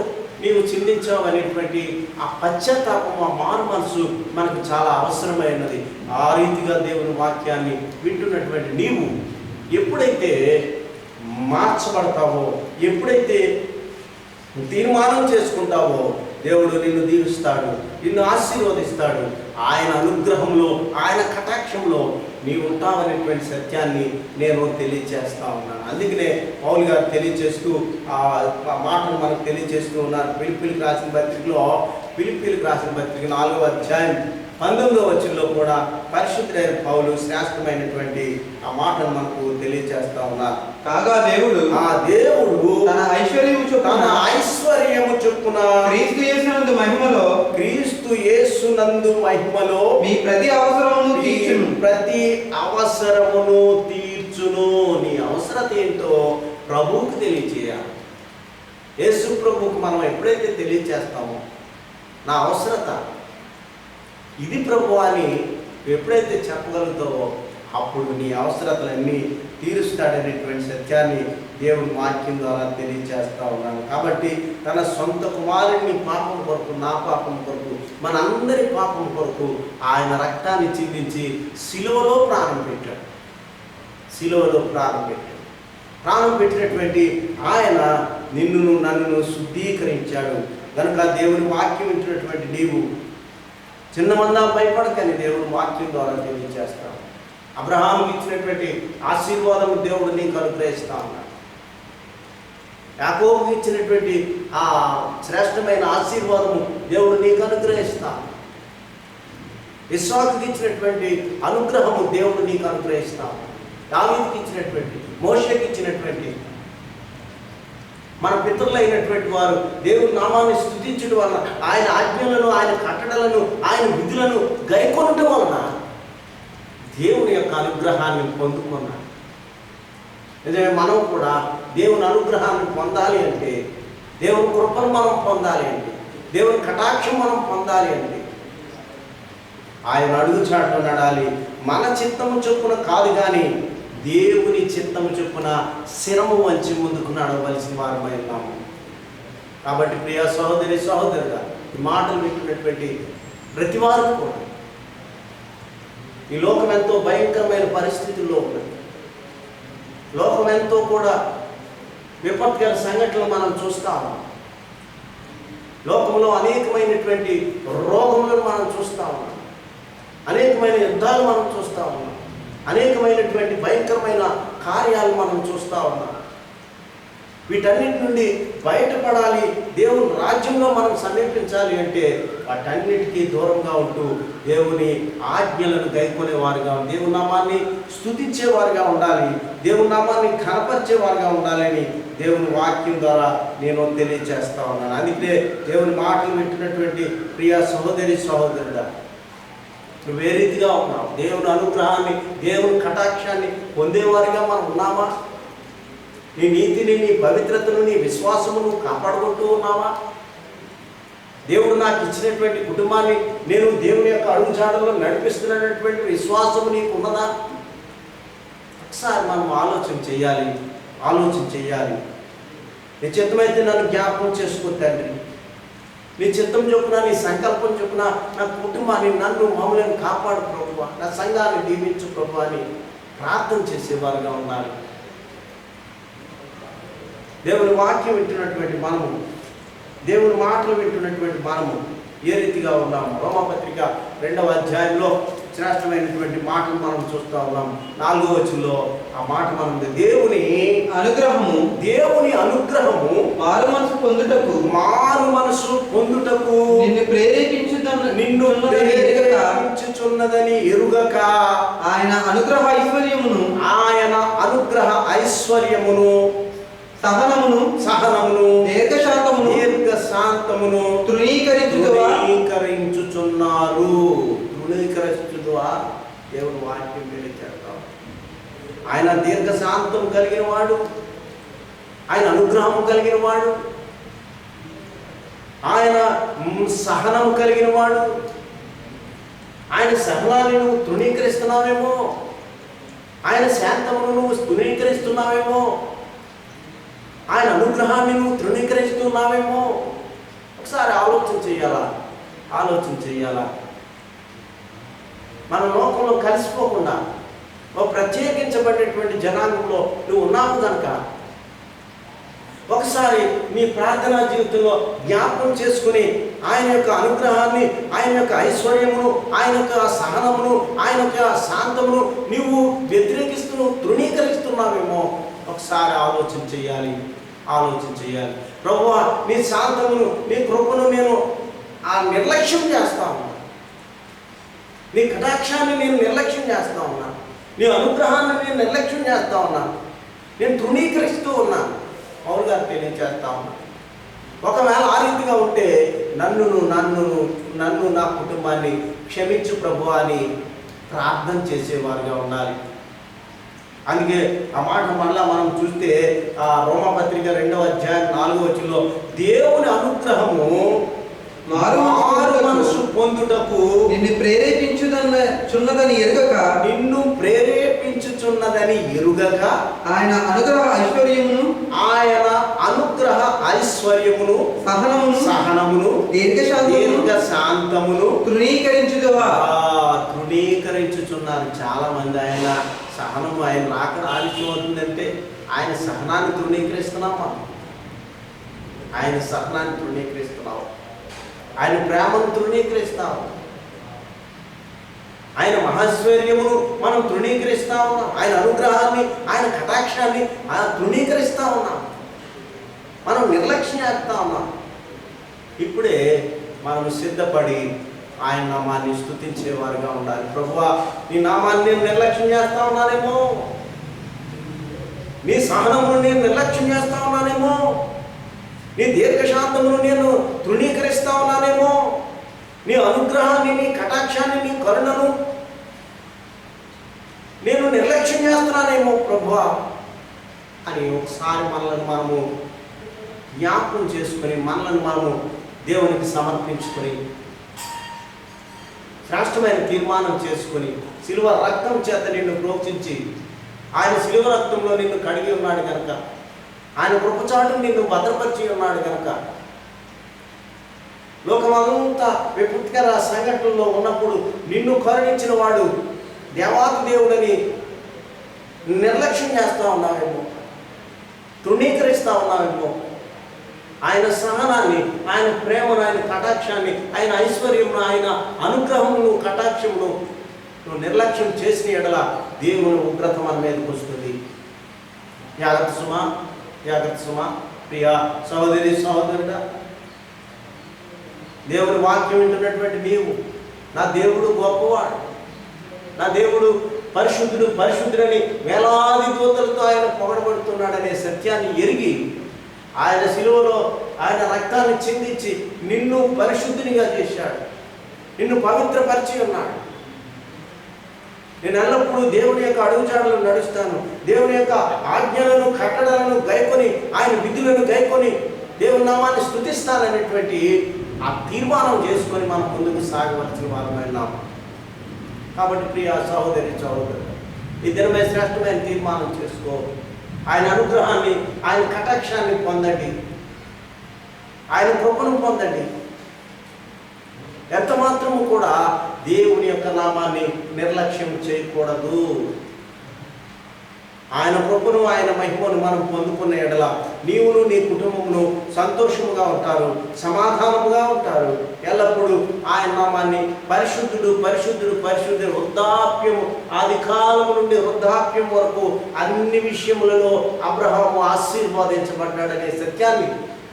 నీవు చిందించావు అనేటువంటి ఆ పశ్చాత్తాపం, ఆ మారు మనసు మనకు చాలా అవసరమైనది. ఆ రీతిగా దేవుని వాక్యాన్ని వింటున్నటువంటి నీవు ఎప్పుడైతే మార్చబడతావో, ఎప్పుడైతే తీర్మానం చేసుకుంటావో, దేవుడు నిన్ను దీవిస్తాడు, నిన్ను ఆశీర్వదిస్తాడు. ఆయన అనుగ్రహంలో, ఆయన కటాక్షంలో నీవు ఉంటావనేటువంటి సత్యాన్ని నేను తెలియజేస్తా ఉన్నాను. అందుకనే పౌలు గారు తెలియజేస్తూ ఆ మాటను మనకు తెలియజేస్తూ ఉన్నారు. ఫిలిప్పీలకు రాసిన పత్రికలో, ఫిలిప్పీలకు రాసిన పత్రిక 4వ అధ్యాయం 19వ వచనంలో కూడా పరిశుద్ధుడైన పౌలు శ్రేష్టమైనటువంటి ఆ మాటను మనకు తెలియజేస్తా ఉన్నారు. కాగా దేవుడు తన ఐశ్వర్యము చొప్పున క్రీస్తు యేసునందు మహిమలో మీ ప్రతి అవసరమును తీర్చును. నీ అవసరత ఏంటో ప్రభువుకు తెలియజేయాలి. యేసు ప్రభువుకు మనం ఎప్పుడైతే తెలియజేస్తామో నా అవసరత ఇది ప్రభు అని ఎప్పుడైతే చెప్పగలుగుతావో అప్పుడు నీ అవసరతలన్నీ తీరుస్తాడనేటువంటి సత్యాన్ని దేవుని వాక్యం ద్వారా తెలియజేస్తా ఉన్నాను. కాబట్టి తన సొంత కుమారుని పాపం కొరకు, నా పాపం కొరకు, మనందరి పాపం కొరకు ఆయన రక్తాన్ని చిందించి సిలువలో ప్రాణం పెట్టాడు. ప్రాణం పెట్టినటువంటి ఆయన నిన్ను నన్ను శుద్ధీకరించాడు. కనుక దేవుని వాక్యం వింటున్నటువంటి నీవు చిన్నమందా భయపడకని దేవుని వాక్యం ద్వారా తెలియజేస్తాను. అబ్రహాముకి ఇచ్చినటువంటి ఆశీర్వాదము దేవుడు నీకు అనుగ్రహిస్తా ఉన్నాడు. యాకోబుకి ఇచ్చినటువంటి ఆ శ్రేష్టమైన ఆశీర్వాదము దేవుడు నీకు అనుగ్రహిస్తాను. ఇస్సాకుకి ఇచ్చినటువంటి అనుగ్రహము దేవుడు నీకు అనుగ్రహిస్తాను. దావీదుకి ఇచ్చినటువంటి, మోషేకి ఇచ్చినటువంటి, మన పితరులైనటువంటి వారు దేవుని నామాన్ని స్తుతించడం వలన, ఆయన ఆజ్ఞలను, ఆయన కట్టడలను, ఆయన విధులను గైకొనడం వలన దేవుని యొక్క అనుగ్రహాన్ని పొందుకున్నాడు. నిజమే, మనం కూడా దేవుని అనుగ్రహాన్ని పొందాలి అంటే, దేవుని కృపను మనం పొందాలి అంటే, దేవుని కటాక్షం మనం పొందాలి అంటే ఆయన అడుగుచాటు నడాలి. మన చిత్తము చొప్పున కాదు కానీ దేవుని చిత్తము చొప్పున శిరము వంచి ముందుకు నడవలసిన వారమై ఉన్నాము. కాబట్టి ప్రియ సహోదరి సహోదరుగా, ఈ మాటలు వింటున్నటువంటి ప్రతివారు కూడా. ఈ లోకం ఎంతో భయంకరమైన పరిస్థితుల్లో ఉన్నది. లోకం ఎంతో కూడా విపత్కర సంఘటనలు మనం చూస్తాము. లోకంలో అనేకమైనటువంటి రోగములను మనం చూస్తూ ఉన్నాం. అనేకమైన యుద్ధాలు మనం చూస్తూ ఉన్నాం. అనేకమైనటువంటి భయంకరమైన కార్యాలు మనం చూస్తూ ఉన్నాం. వీటన్నిటి నుండి బయటపడాలి, దేవుని రాజ్యంలో మనం సమీపించాలి అంటే వాటన్నిటికీ దూరంగా ఉంటూ దేవుని ఆజ్ఞలను గైకొనేవారుగా, దేవుని నామాన్ని స్తుతించేవారుగా ఉండాలి, దేవుని నామాన్ని ఘనపరిచేవారుగా ఉండాలని దేవుని వాక్యం ద్వారా నేను తెలియజేస్తా ఉన్నాను. అందుకే దేవుని మాటలు వింటున్నటువంటి ప్రియ సహోదరి సహోదరుడా, నువ్వు ఏ రీతిగా ఉన్నావు? దేవుని అనుగ్రహాన్ని, దేవుని కటాక్షాన్ని పొందేవారిగా మనం ఉన్నామా? నీ నీతిని, నీ పవిత్రతను, నీ విశ్వాసమును కాపాడుకుంటూ ఉన్నావా? దేవుడు నాకు ఇచ్చినటువంటి కుటుంబాన్ని నేను దేవుని యొక్క అడుగుజాడల్లో నడిపిస్తున్నటువంటి విశ్వాసము నీకు ఉన్నదా? ఒకసారి మనం ఆలోచన చేయాలి. నీ చిత్తమైతే నన్ను జ్ఞాపకం చేసుకో తండ్రి. నీ చిత్తం చొప్పున, నీ సంకల్పం చొప్పున నా కుటుంబాన్ని, నన్ను, మమ్మల్ని కాపాడు ప్రభువా, నా సంఘాన్ని దీవించు ప్రభువా అని ప్రార్థన చేసేవారుగా ఉండాలి. దేవుని వాక్యం వింటున్నటువంటి మనము, దేవుని మాటలు వింటున్నటువంటి మనము ఏ రీతిగా ఉన్నాము? రోమపత్రిక 2వ అధ్యాయంలో శ్రేష్టమైనటువంటి మాటలు మనం చూస్తూ ఉన్నాం. 4వ వచనంలో ఆ మాట మనం దేవుని అనుగ్రహము మారు మనసు పొందుటకు నిన్ను ప్రేరేపించుచున్నదని ఎరుగక ఆయన అనుగ్రహ ఐశ్వర్యమును సహనమును దీర్ఘశాంతమును తృణీకరించుచున్నారు. దేవుని వాక్యం తెలియజేస్తాం. ఆయన దీర్ఘశాంతం కలిగిన వాడు, ఆయన అనుగ్రహం కలిగిన వాడు, ఆయన సహనం కలిగిన వాడు. ఆయన సహనాన్ని నువ్వు తృణీకరిస్తున్నావేమో, ఆయన శాంతమును నువ్వు తృణీకరిస్తున్నావేమో, ఆయన అనుగ్రహాన్ని నువ్వు తృణీకరిస్తున్నావేమో. ఒకసారి ఆలోచన చేయాలా. మన లోకంలో కలిసిపోకుండా ఒక ప్రత్యేకించబడినటువంటి జనాంగంలో నువ్వు ఉన్నావు కనుక ఒకసారి నీ ప్రార్థనా జీవితంలో జ్ఞాపకం చేసుకుని ఆయన యొక్క అనుగ్రహాన్ని, ఆయన యొక్క ఐశ్వర్యమును, ఆయన యొక్క సహనమును, ఆయన యొక్క శాంతమును నువ్వు తృణీకరిస్తున్నావేమో ఒకసారి ఆలోచన చేయాలి. ప్రభువా, నీ శాంతమును, నీ కృపను నేను నిర్లక్ష్యం చేస్తా ఉన్నా, నీ కటాక్షాన్ని నేను నిర్లక్ష్యం చేస్తా ఉన్నా, నీ అనుగ్రహాన్ని నేను నిర్లక్ష్యం చేస్తా ఉన్నా, నేను తృణీకరిస్తూ ఉన్నాను. పౌలు గారు తెలియజేస్తా ఉన్నా. ఒకవేళ ఆ రీతిగా ఉంటే నన్ను నా కుటుంబాన్ని క్షమించు ప్రభువా అని ప్రార్థన చేసేవారుగా ఉండాలి. అందుకే ఆ మాట మళ్ళా మనం చూస్తే ఆ రోమపత్రిక 2వ అధ్యాయం 4వ వచనంలో దేవుని అనుగ్రహము మారు మనసు పొందుటకు నిన్ను ప్రేరేపించుచున్నదని ఎరుగక ఆయన అనుగ్రహ ఐశ్వర్యమును సహనమును దీర్ఘశాంతమును తృణీకరించుచున్నారు. చాలా మంది ఆయన సహనము, ఆయన రాకడ ఆలస్యం అవుతుందంటే ఆయన సహనాన్ని తృణీకరిస్తున్నామా? ఆయన సహనాన్ని తృణీకరిస్తున్నావు, ఆయన ప్రేమను తృణీకరిస్తాము, ఆయన మహాశ్వర్యమును మనం తృణీకరిస్తా ఉన్నాం, ఆయన అనుగ్రహాన్ని, ఆయన కటాక్షాన్ని తృణీకరిస్తా ఉన్నాం, మనం నిర్లక్ష్యం చేస్తా ఉన్నాం. ఇప్పుడే మనం సిద్ధపడి ఆయన నామాన్ని స్తుతించేవారుగా ఉండాలి. ప్రభువా, నీ నామాన్ని నేను నిర్లక్ష్యం చేస్తా ఉన్నానేమో, నీ సహనమును నేను నిర్లక్ష్యం చేస్తా ఉన్నానేమో, నీ దీర్ఘశాంతమును నేను తృణీకరిస్తా ఉన్నానేమో, నీ అనుగ్రహాన్ని, నీ కటాక్షాన్ని, నీ కరుణను నేను నిర్లక్ష్యం చేస్తున్నానేమో ప్రభువా అని ఒకసారి మనల్ని మనము జ్ఞాపకం చేసుకొని, మనల్ని మనము దేవునికి సమర్పించుకొని శ్రేష్టమైన తీర్మానం చేసుకొని, శిలువ రక్తం చేత నిన్ను ప్రోక్షించి, ఆయన శిలువ రక్తంలో నిన్ను కడిగి ఉన్నాడు కనుక, ఆయన కృపచాటును నిన్ను భద్రపరిచి ఉన్నాడు కనుక లోకమంతా విపత్కర సంఘటనలో ఉన్నప్పుడు నిన్ను కరుణించిన వాడు దేవాతి దేవుడని నిర్లక్ష్యం చేస్తూ ఉన్నావేమో, తృణీకరిస్తూ ఉన్నావేమో. ఆయన సహనాన్ని, ఆయన ప్రేమను, ఆయన కటాక్షాన్ని, ఆయన ఐశ్వర్యమును, ఆయన అనుగ్రహమును, కటాక్షమును నువ్వు నిర్లక్ష్యం చేసిన ఎడల దేవుని ఉగ్రత మన మీదకి వస్తుంది. జాగ్రత్త సుమా, జాగ్రత్త సుమా. ప్రియా సహోదరి సహోదరుడా, దేవుని వాక్యం వింటున్నటువంటి నీవు, నా దేవుడు గొప్పవాడు, నా దేవుడు పరిశుద్ధుడు పరిశుద్ధుడని వేలాది దూతలతో ఆయన పొగడబడుతున్నాడనే సత్యాన్ని ఎరిగి ఆయన శిలువలో ఆయన రక్తాన్ని చిందించి నిన్ను పరిశుద్ధునిగా చేశాడు, నిన్ను పవిత్రపరిచి ఉన్నాడు. నేను ఎల్లప్పుడూ దేవుని యొక్క అడుగుజాడలు నడుస్తాను, దేవుని యొక్క ఆజ్ఞలను కట్టడలను గైకొని, ఆయన విధులను గైకొని దేవుని నామాన్ని స్తుతిస్తాననేటువంటి ఆ తీర్మానం చేసుకొని మనం ముందుకు సాగవలసిన వారమైనాం. కాబట్టి ప్రియ సహోదరి సహోదరుడు, ఈ దినమే శ్రేష్టమైన తీర్మానం చేసుకో. ఆయన అనుగ్రహాన్ని, ఆయన కటాక్షాన్ని పొందండి, ఆయన కృపను పొందండి. ఎంత మాత్రము కూడా దేవుని యొక్క నామాన్ని నిర్లక్ష్యం చేయకూడదు. ఆయన కృపను, ఆయన మహిమను మనం పొందుకున్న ఎడల నీవును నీ కుటుంబమును సంతోషముగా ఉంటారు, సమాధానముగా ఉంటారు. ఎల్లప్పుడూ ఆయన నామాన్ని పరిశుద్ధుడు పరిశుద్ధుడు పరిశుద్ధుడు, వృద్ధాప్యము, ఆది కాలము నుండి వృద్ధాప్యం వరకు అన్ని విషయములలో అబ్రహాము ఆశీర్వాదించబడ్డాడనే సత్యాన్ని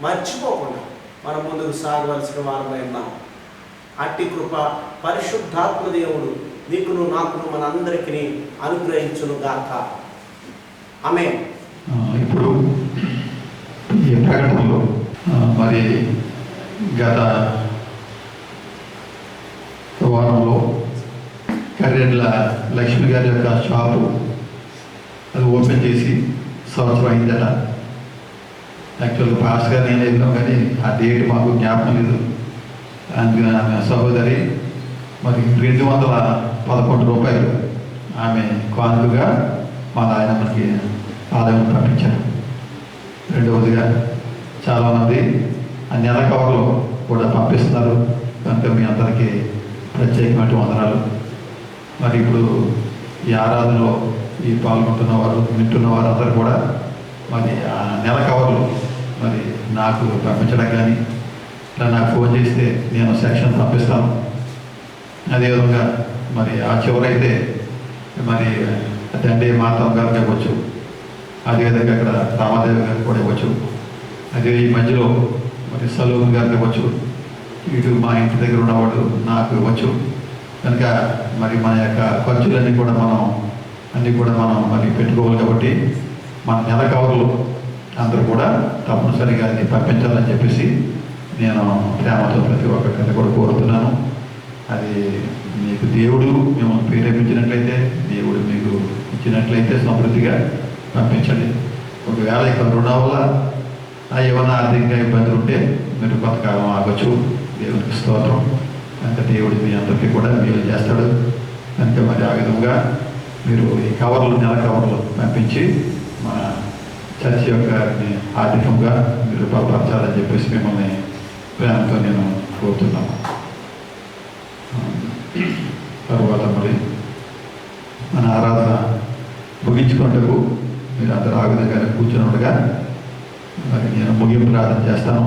మర్చిపోకుండా మనం ముందుకు సాగవలసిన వారమై ఉన్నాం. అట్టి కృప పరిశుద్ధాత్మ దేవుడు నీకును నాకును మనందరికీ అనుగ్రహించును గాక. ఆమేన్. ఇప్పుడు ఈ ప్రకటనలో మరి గత వారంలో కర్రెడ్ల లక్ష్మి గారి యొక్క షాపు అది ఓపెన్ చేసి సంవత్సరం అయిందట. యాక్చువల్గా పాస్ గారు నేను వెళ్ళాం, కానీ ఆ డేట్ మాకు జ్ఞాపకం లేదు. అందుకని ఆమె సహోదరి మరి 211 రూపాయలు ఆమె కానుకగా మా ఆయన మనకి ఆదాయం పంపించారు. రెండవదిగా చాలామంది ఆ నెల కవర్లు కూడా పంపిస్తున్నారు, కనుక మీ అందరికీ ప్రత్యేకమైన వందనాలు. మరి ఇప్పుడు ఈ ఆరాధనలో ఈ పాల్గొంటున్న వారు, వింటున్న వారందరూ కూడా మరి ఆ నెల కవర్లు మరి నాకు పంపించడం కానీ, ఇలా నాకు ఫోన్ చేస్తే నేను సెక్షన్ పంపిస్తాను. అదేవిధంగా మరి ఆ చివరైతే మరి తండ్రి మాతం గారికి ఇవ్వచ్చు, అదేవిధంగా ఇక్కడ రామాదేవి గారికి కూడా ఇవ్వచ్చు, అదే ఈ మధ్యలో మరి సలూన్ గారికి ఇవ్వచ్చు, ఇటు మా ఇంటి దగ్గర ఉన్నవాడు నాకు ఇవ్వచ్చు. కనుక మరి మన యొక్క ఖర్చులన్నీ కూడా మనం మరి పెట్టుకోవాలి. కాబట్టి మన నెల కవర్లు అందరూ కూడా తప్పనిసరిగా అది పంపించాలని చెప్పేసి నేను ప్రేమతో ప్రతి ఒక్కరిని కూడా కోరుతున్నాను. అది మీకు దేవుడు మిమ్మల్ని ప్రేరేపించినట్లయితే, దేవుడు మీకు ఇచ్చినట్లయితే సమృద్ధిగా పంపించండి. ఒకవేళ ఇక్కడ రుణం వల్ల ఏమైనా ఆర్థికంగా ఇబ్బందులు ఉంటే మీరు కొంతకాలం ఆగొచ్చు. దేవుడికి స్తోత్రం. కనుక దేవుడు మీ అందరికీ కూడా మేలు చేస్తాడు. కనుక మరి ఆ విధంగా మీరు ఈ కవర్లు, నెల కవర్లు పంపించి మన చర్చ యొక్క ఆర్థికంగా మీరు బలపరచాలని చెప్పేసి మిమ్మల్ని ప్రేమతో నేను కోరుతున్నాను. తరువాత మరి మన ఆరాధన ముగించుకుంటూ మీరు అందరూ ఆ విధంగానే కూర్చొని ఉండగా మరి నేను ముగింపు ప్రార్థన చేస్తాను.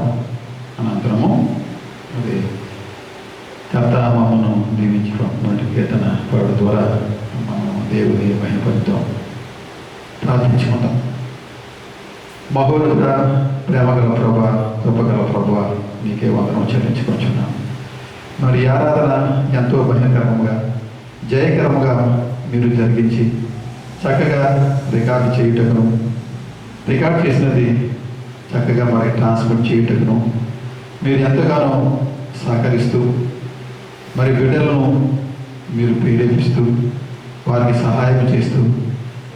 అనంతరము మరి కర్త మమ్మను దీవించుకున్నటువంటి కీర్తన పాడు ద్వారా మనం దేవుని మహిమపరుద్దాం, ప్రార్థించుకుందాం. మహోన్నత ప్రేమగల ప్రభా, కృపగల ప్రభా, నీకే వందనం చెల్లించుకొచ్చున్నాం. మరి ఆరాధన ఎంతో భయంకరముగా జయకరముగా మీరు జరిగించి చక్కగా రికార్డు చేయుటకును, రికార్డు చేసినది చక్కగా మరి ట్రాన్స్మిట్ చేయుటకును మీరు ఎంతగానో సహకరిస్తూ మరి బిడ్డలను మీరు ప్రేరేపిస్తూ వారికి సహాయం చేస్తూ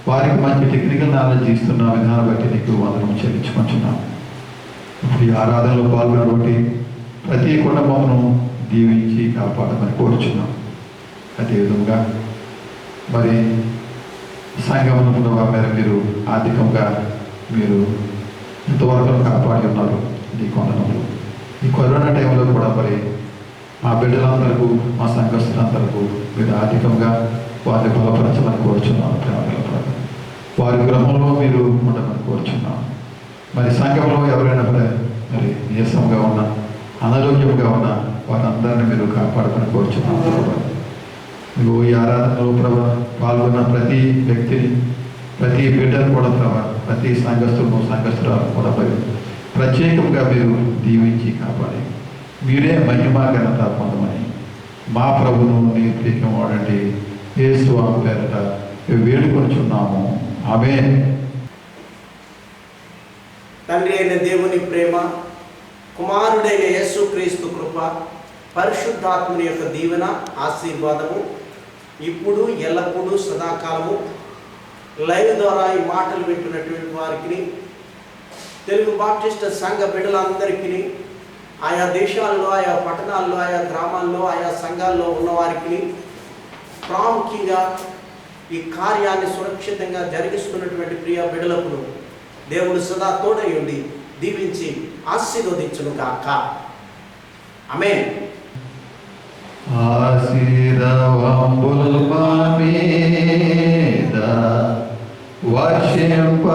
వారికి మంచి టెక్నికల్ నాలెడ్జ్ ఇస్తున్న విధానం బట్టి నీకు వందనం చెల్లించుకుంటున్నాం. ఇప్పుడు ఈ ఆరాధనలో పాల్గొనబట్టి ప్రతి కుటుంబమును దీవించి కాపాడమని కోరుచున్నాం. అదేవిధంగా మరి సంఘమును మేర మీరు ఆర్థికంగా మీరు ఇంతవరకు కాపాడి ఉన్నారు. నీ వందనములు. ఈ కరోనా టైంలో కూడా మరి మా బిడ్డలందరికీ, మా సంఘస్థులందరికీ మీరు ఆర్థికంగా వారిని బలపరచమని కోరుచున్నాను. ప్రేమ వారి గృహంలో మీరు ఉండమని కోరుచున్నాను. మరి సంఘంలో ఎవరైనా మరి నీరసంగా ఉన్నా, అనారోగ్యంగా ఉన్నా వారందరినీ మీరు కాపాడమని కోరుచున్నాను. ప్రభా, మీరు ఈ ఆరాధనలో ప్రభా పాల్గొన్న ప్రతి వ్యక్తిని, ప్రతి బిడ్డను కూడా ప్రభా, ప్రతి సంఘస్థులను, సంఘస్థురాలను కూడా మరి ప్రత్యేకంగా మీరు దీవించి కాపాడి మీరే మహిమ ఘనత పొందమని మా ప్రభును నీకు వాడండి యేసు ఆమె పేరట వేడుకొనుచున్నాము. ఆమేన్. తండ్రి అయిన దేవుని ప్రేమ, కుమారుడైన యేసుక్రీస్తు కృప, పరిశుద్ధాత్మని యొక్క దీవెన, ఆశీర్వాదము ఇప్పుడు ఎల్లప్పుడూ సదాకాలము లైవ్ ద్వారా ఈ మాటలు వింటున్నటువంటి వారికి, తెలుగు బాప్టిస్ట్ సంఘ బిడ్డలందరికీ, ఆయా దేశాల్లో, ఆయా పట్టణాల్లో, ఆయా గ్రామాల్లో, ఆయా సంఘాల్లో ఉన్నవారికి, ప్రాముఖ్యంగా ఈ కార్యాన్ని సురక్షితంగా జరిగిస్తున్నటువంటి ప్రియ బిడ్డలకు దేవుడు సదా తోడై ఉండి దీవించి ఆశీర్వదించును గాక. ఆమేన్. ఆశీర్వాదములు మా మీద వర్షింప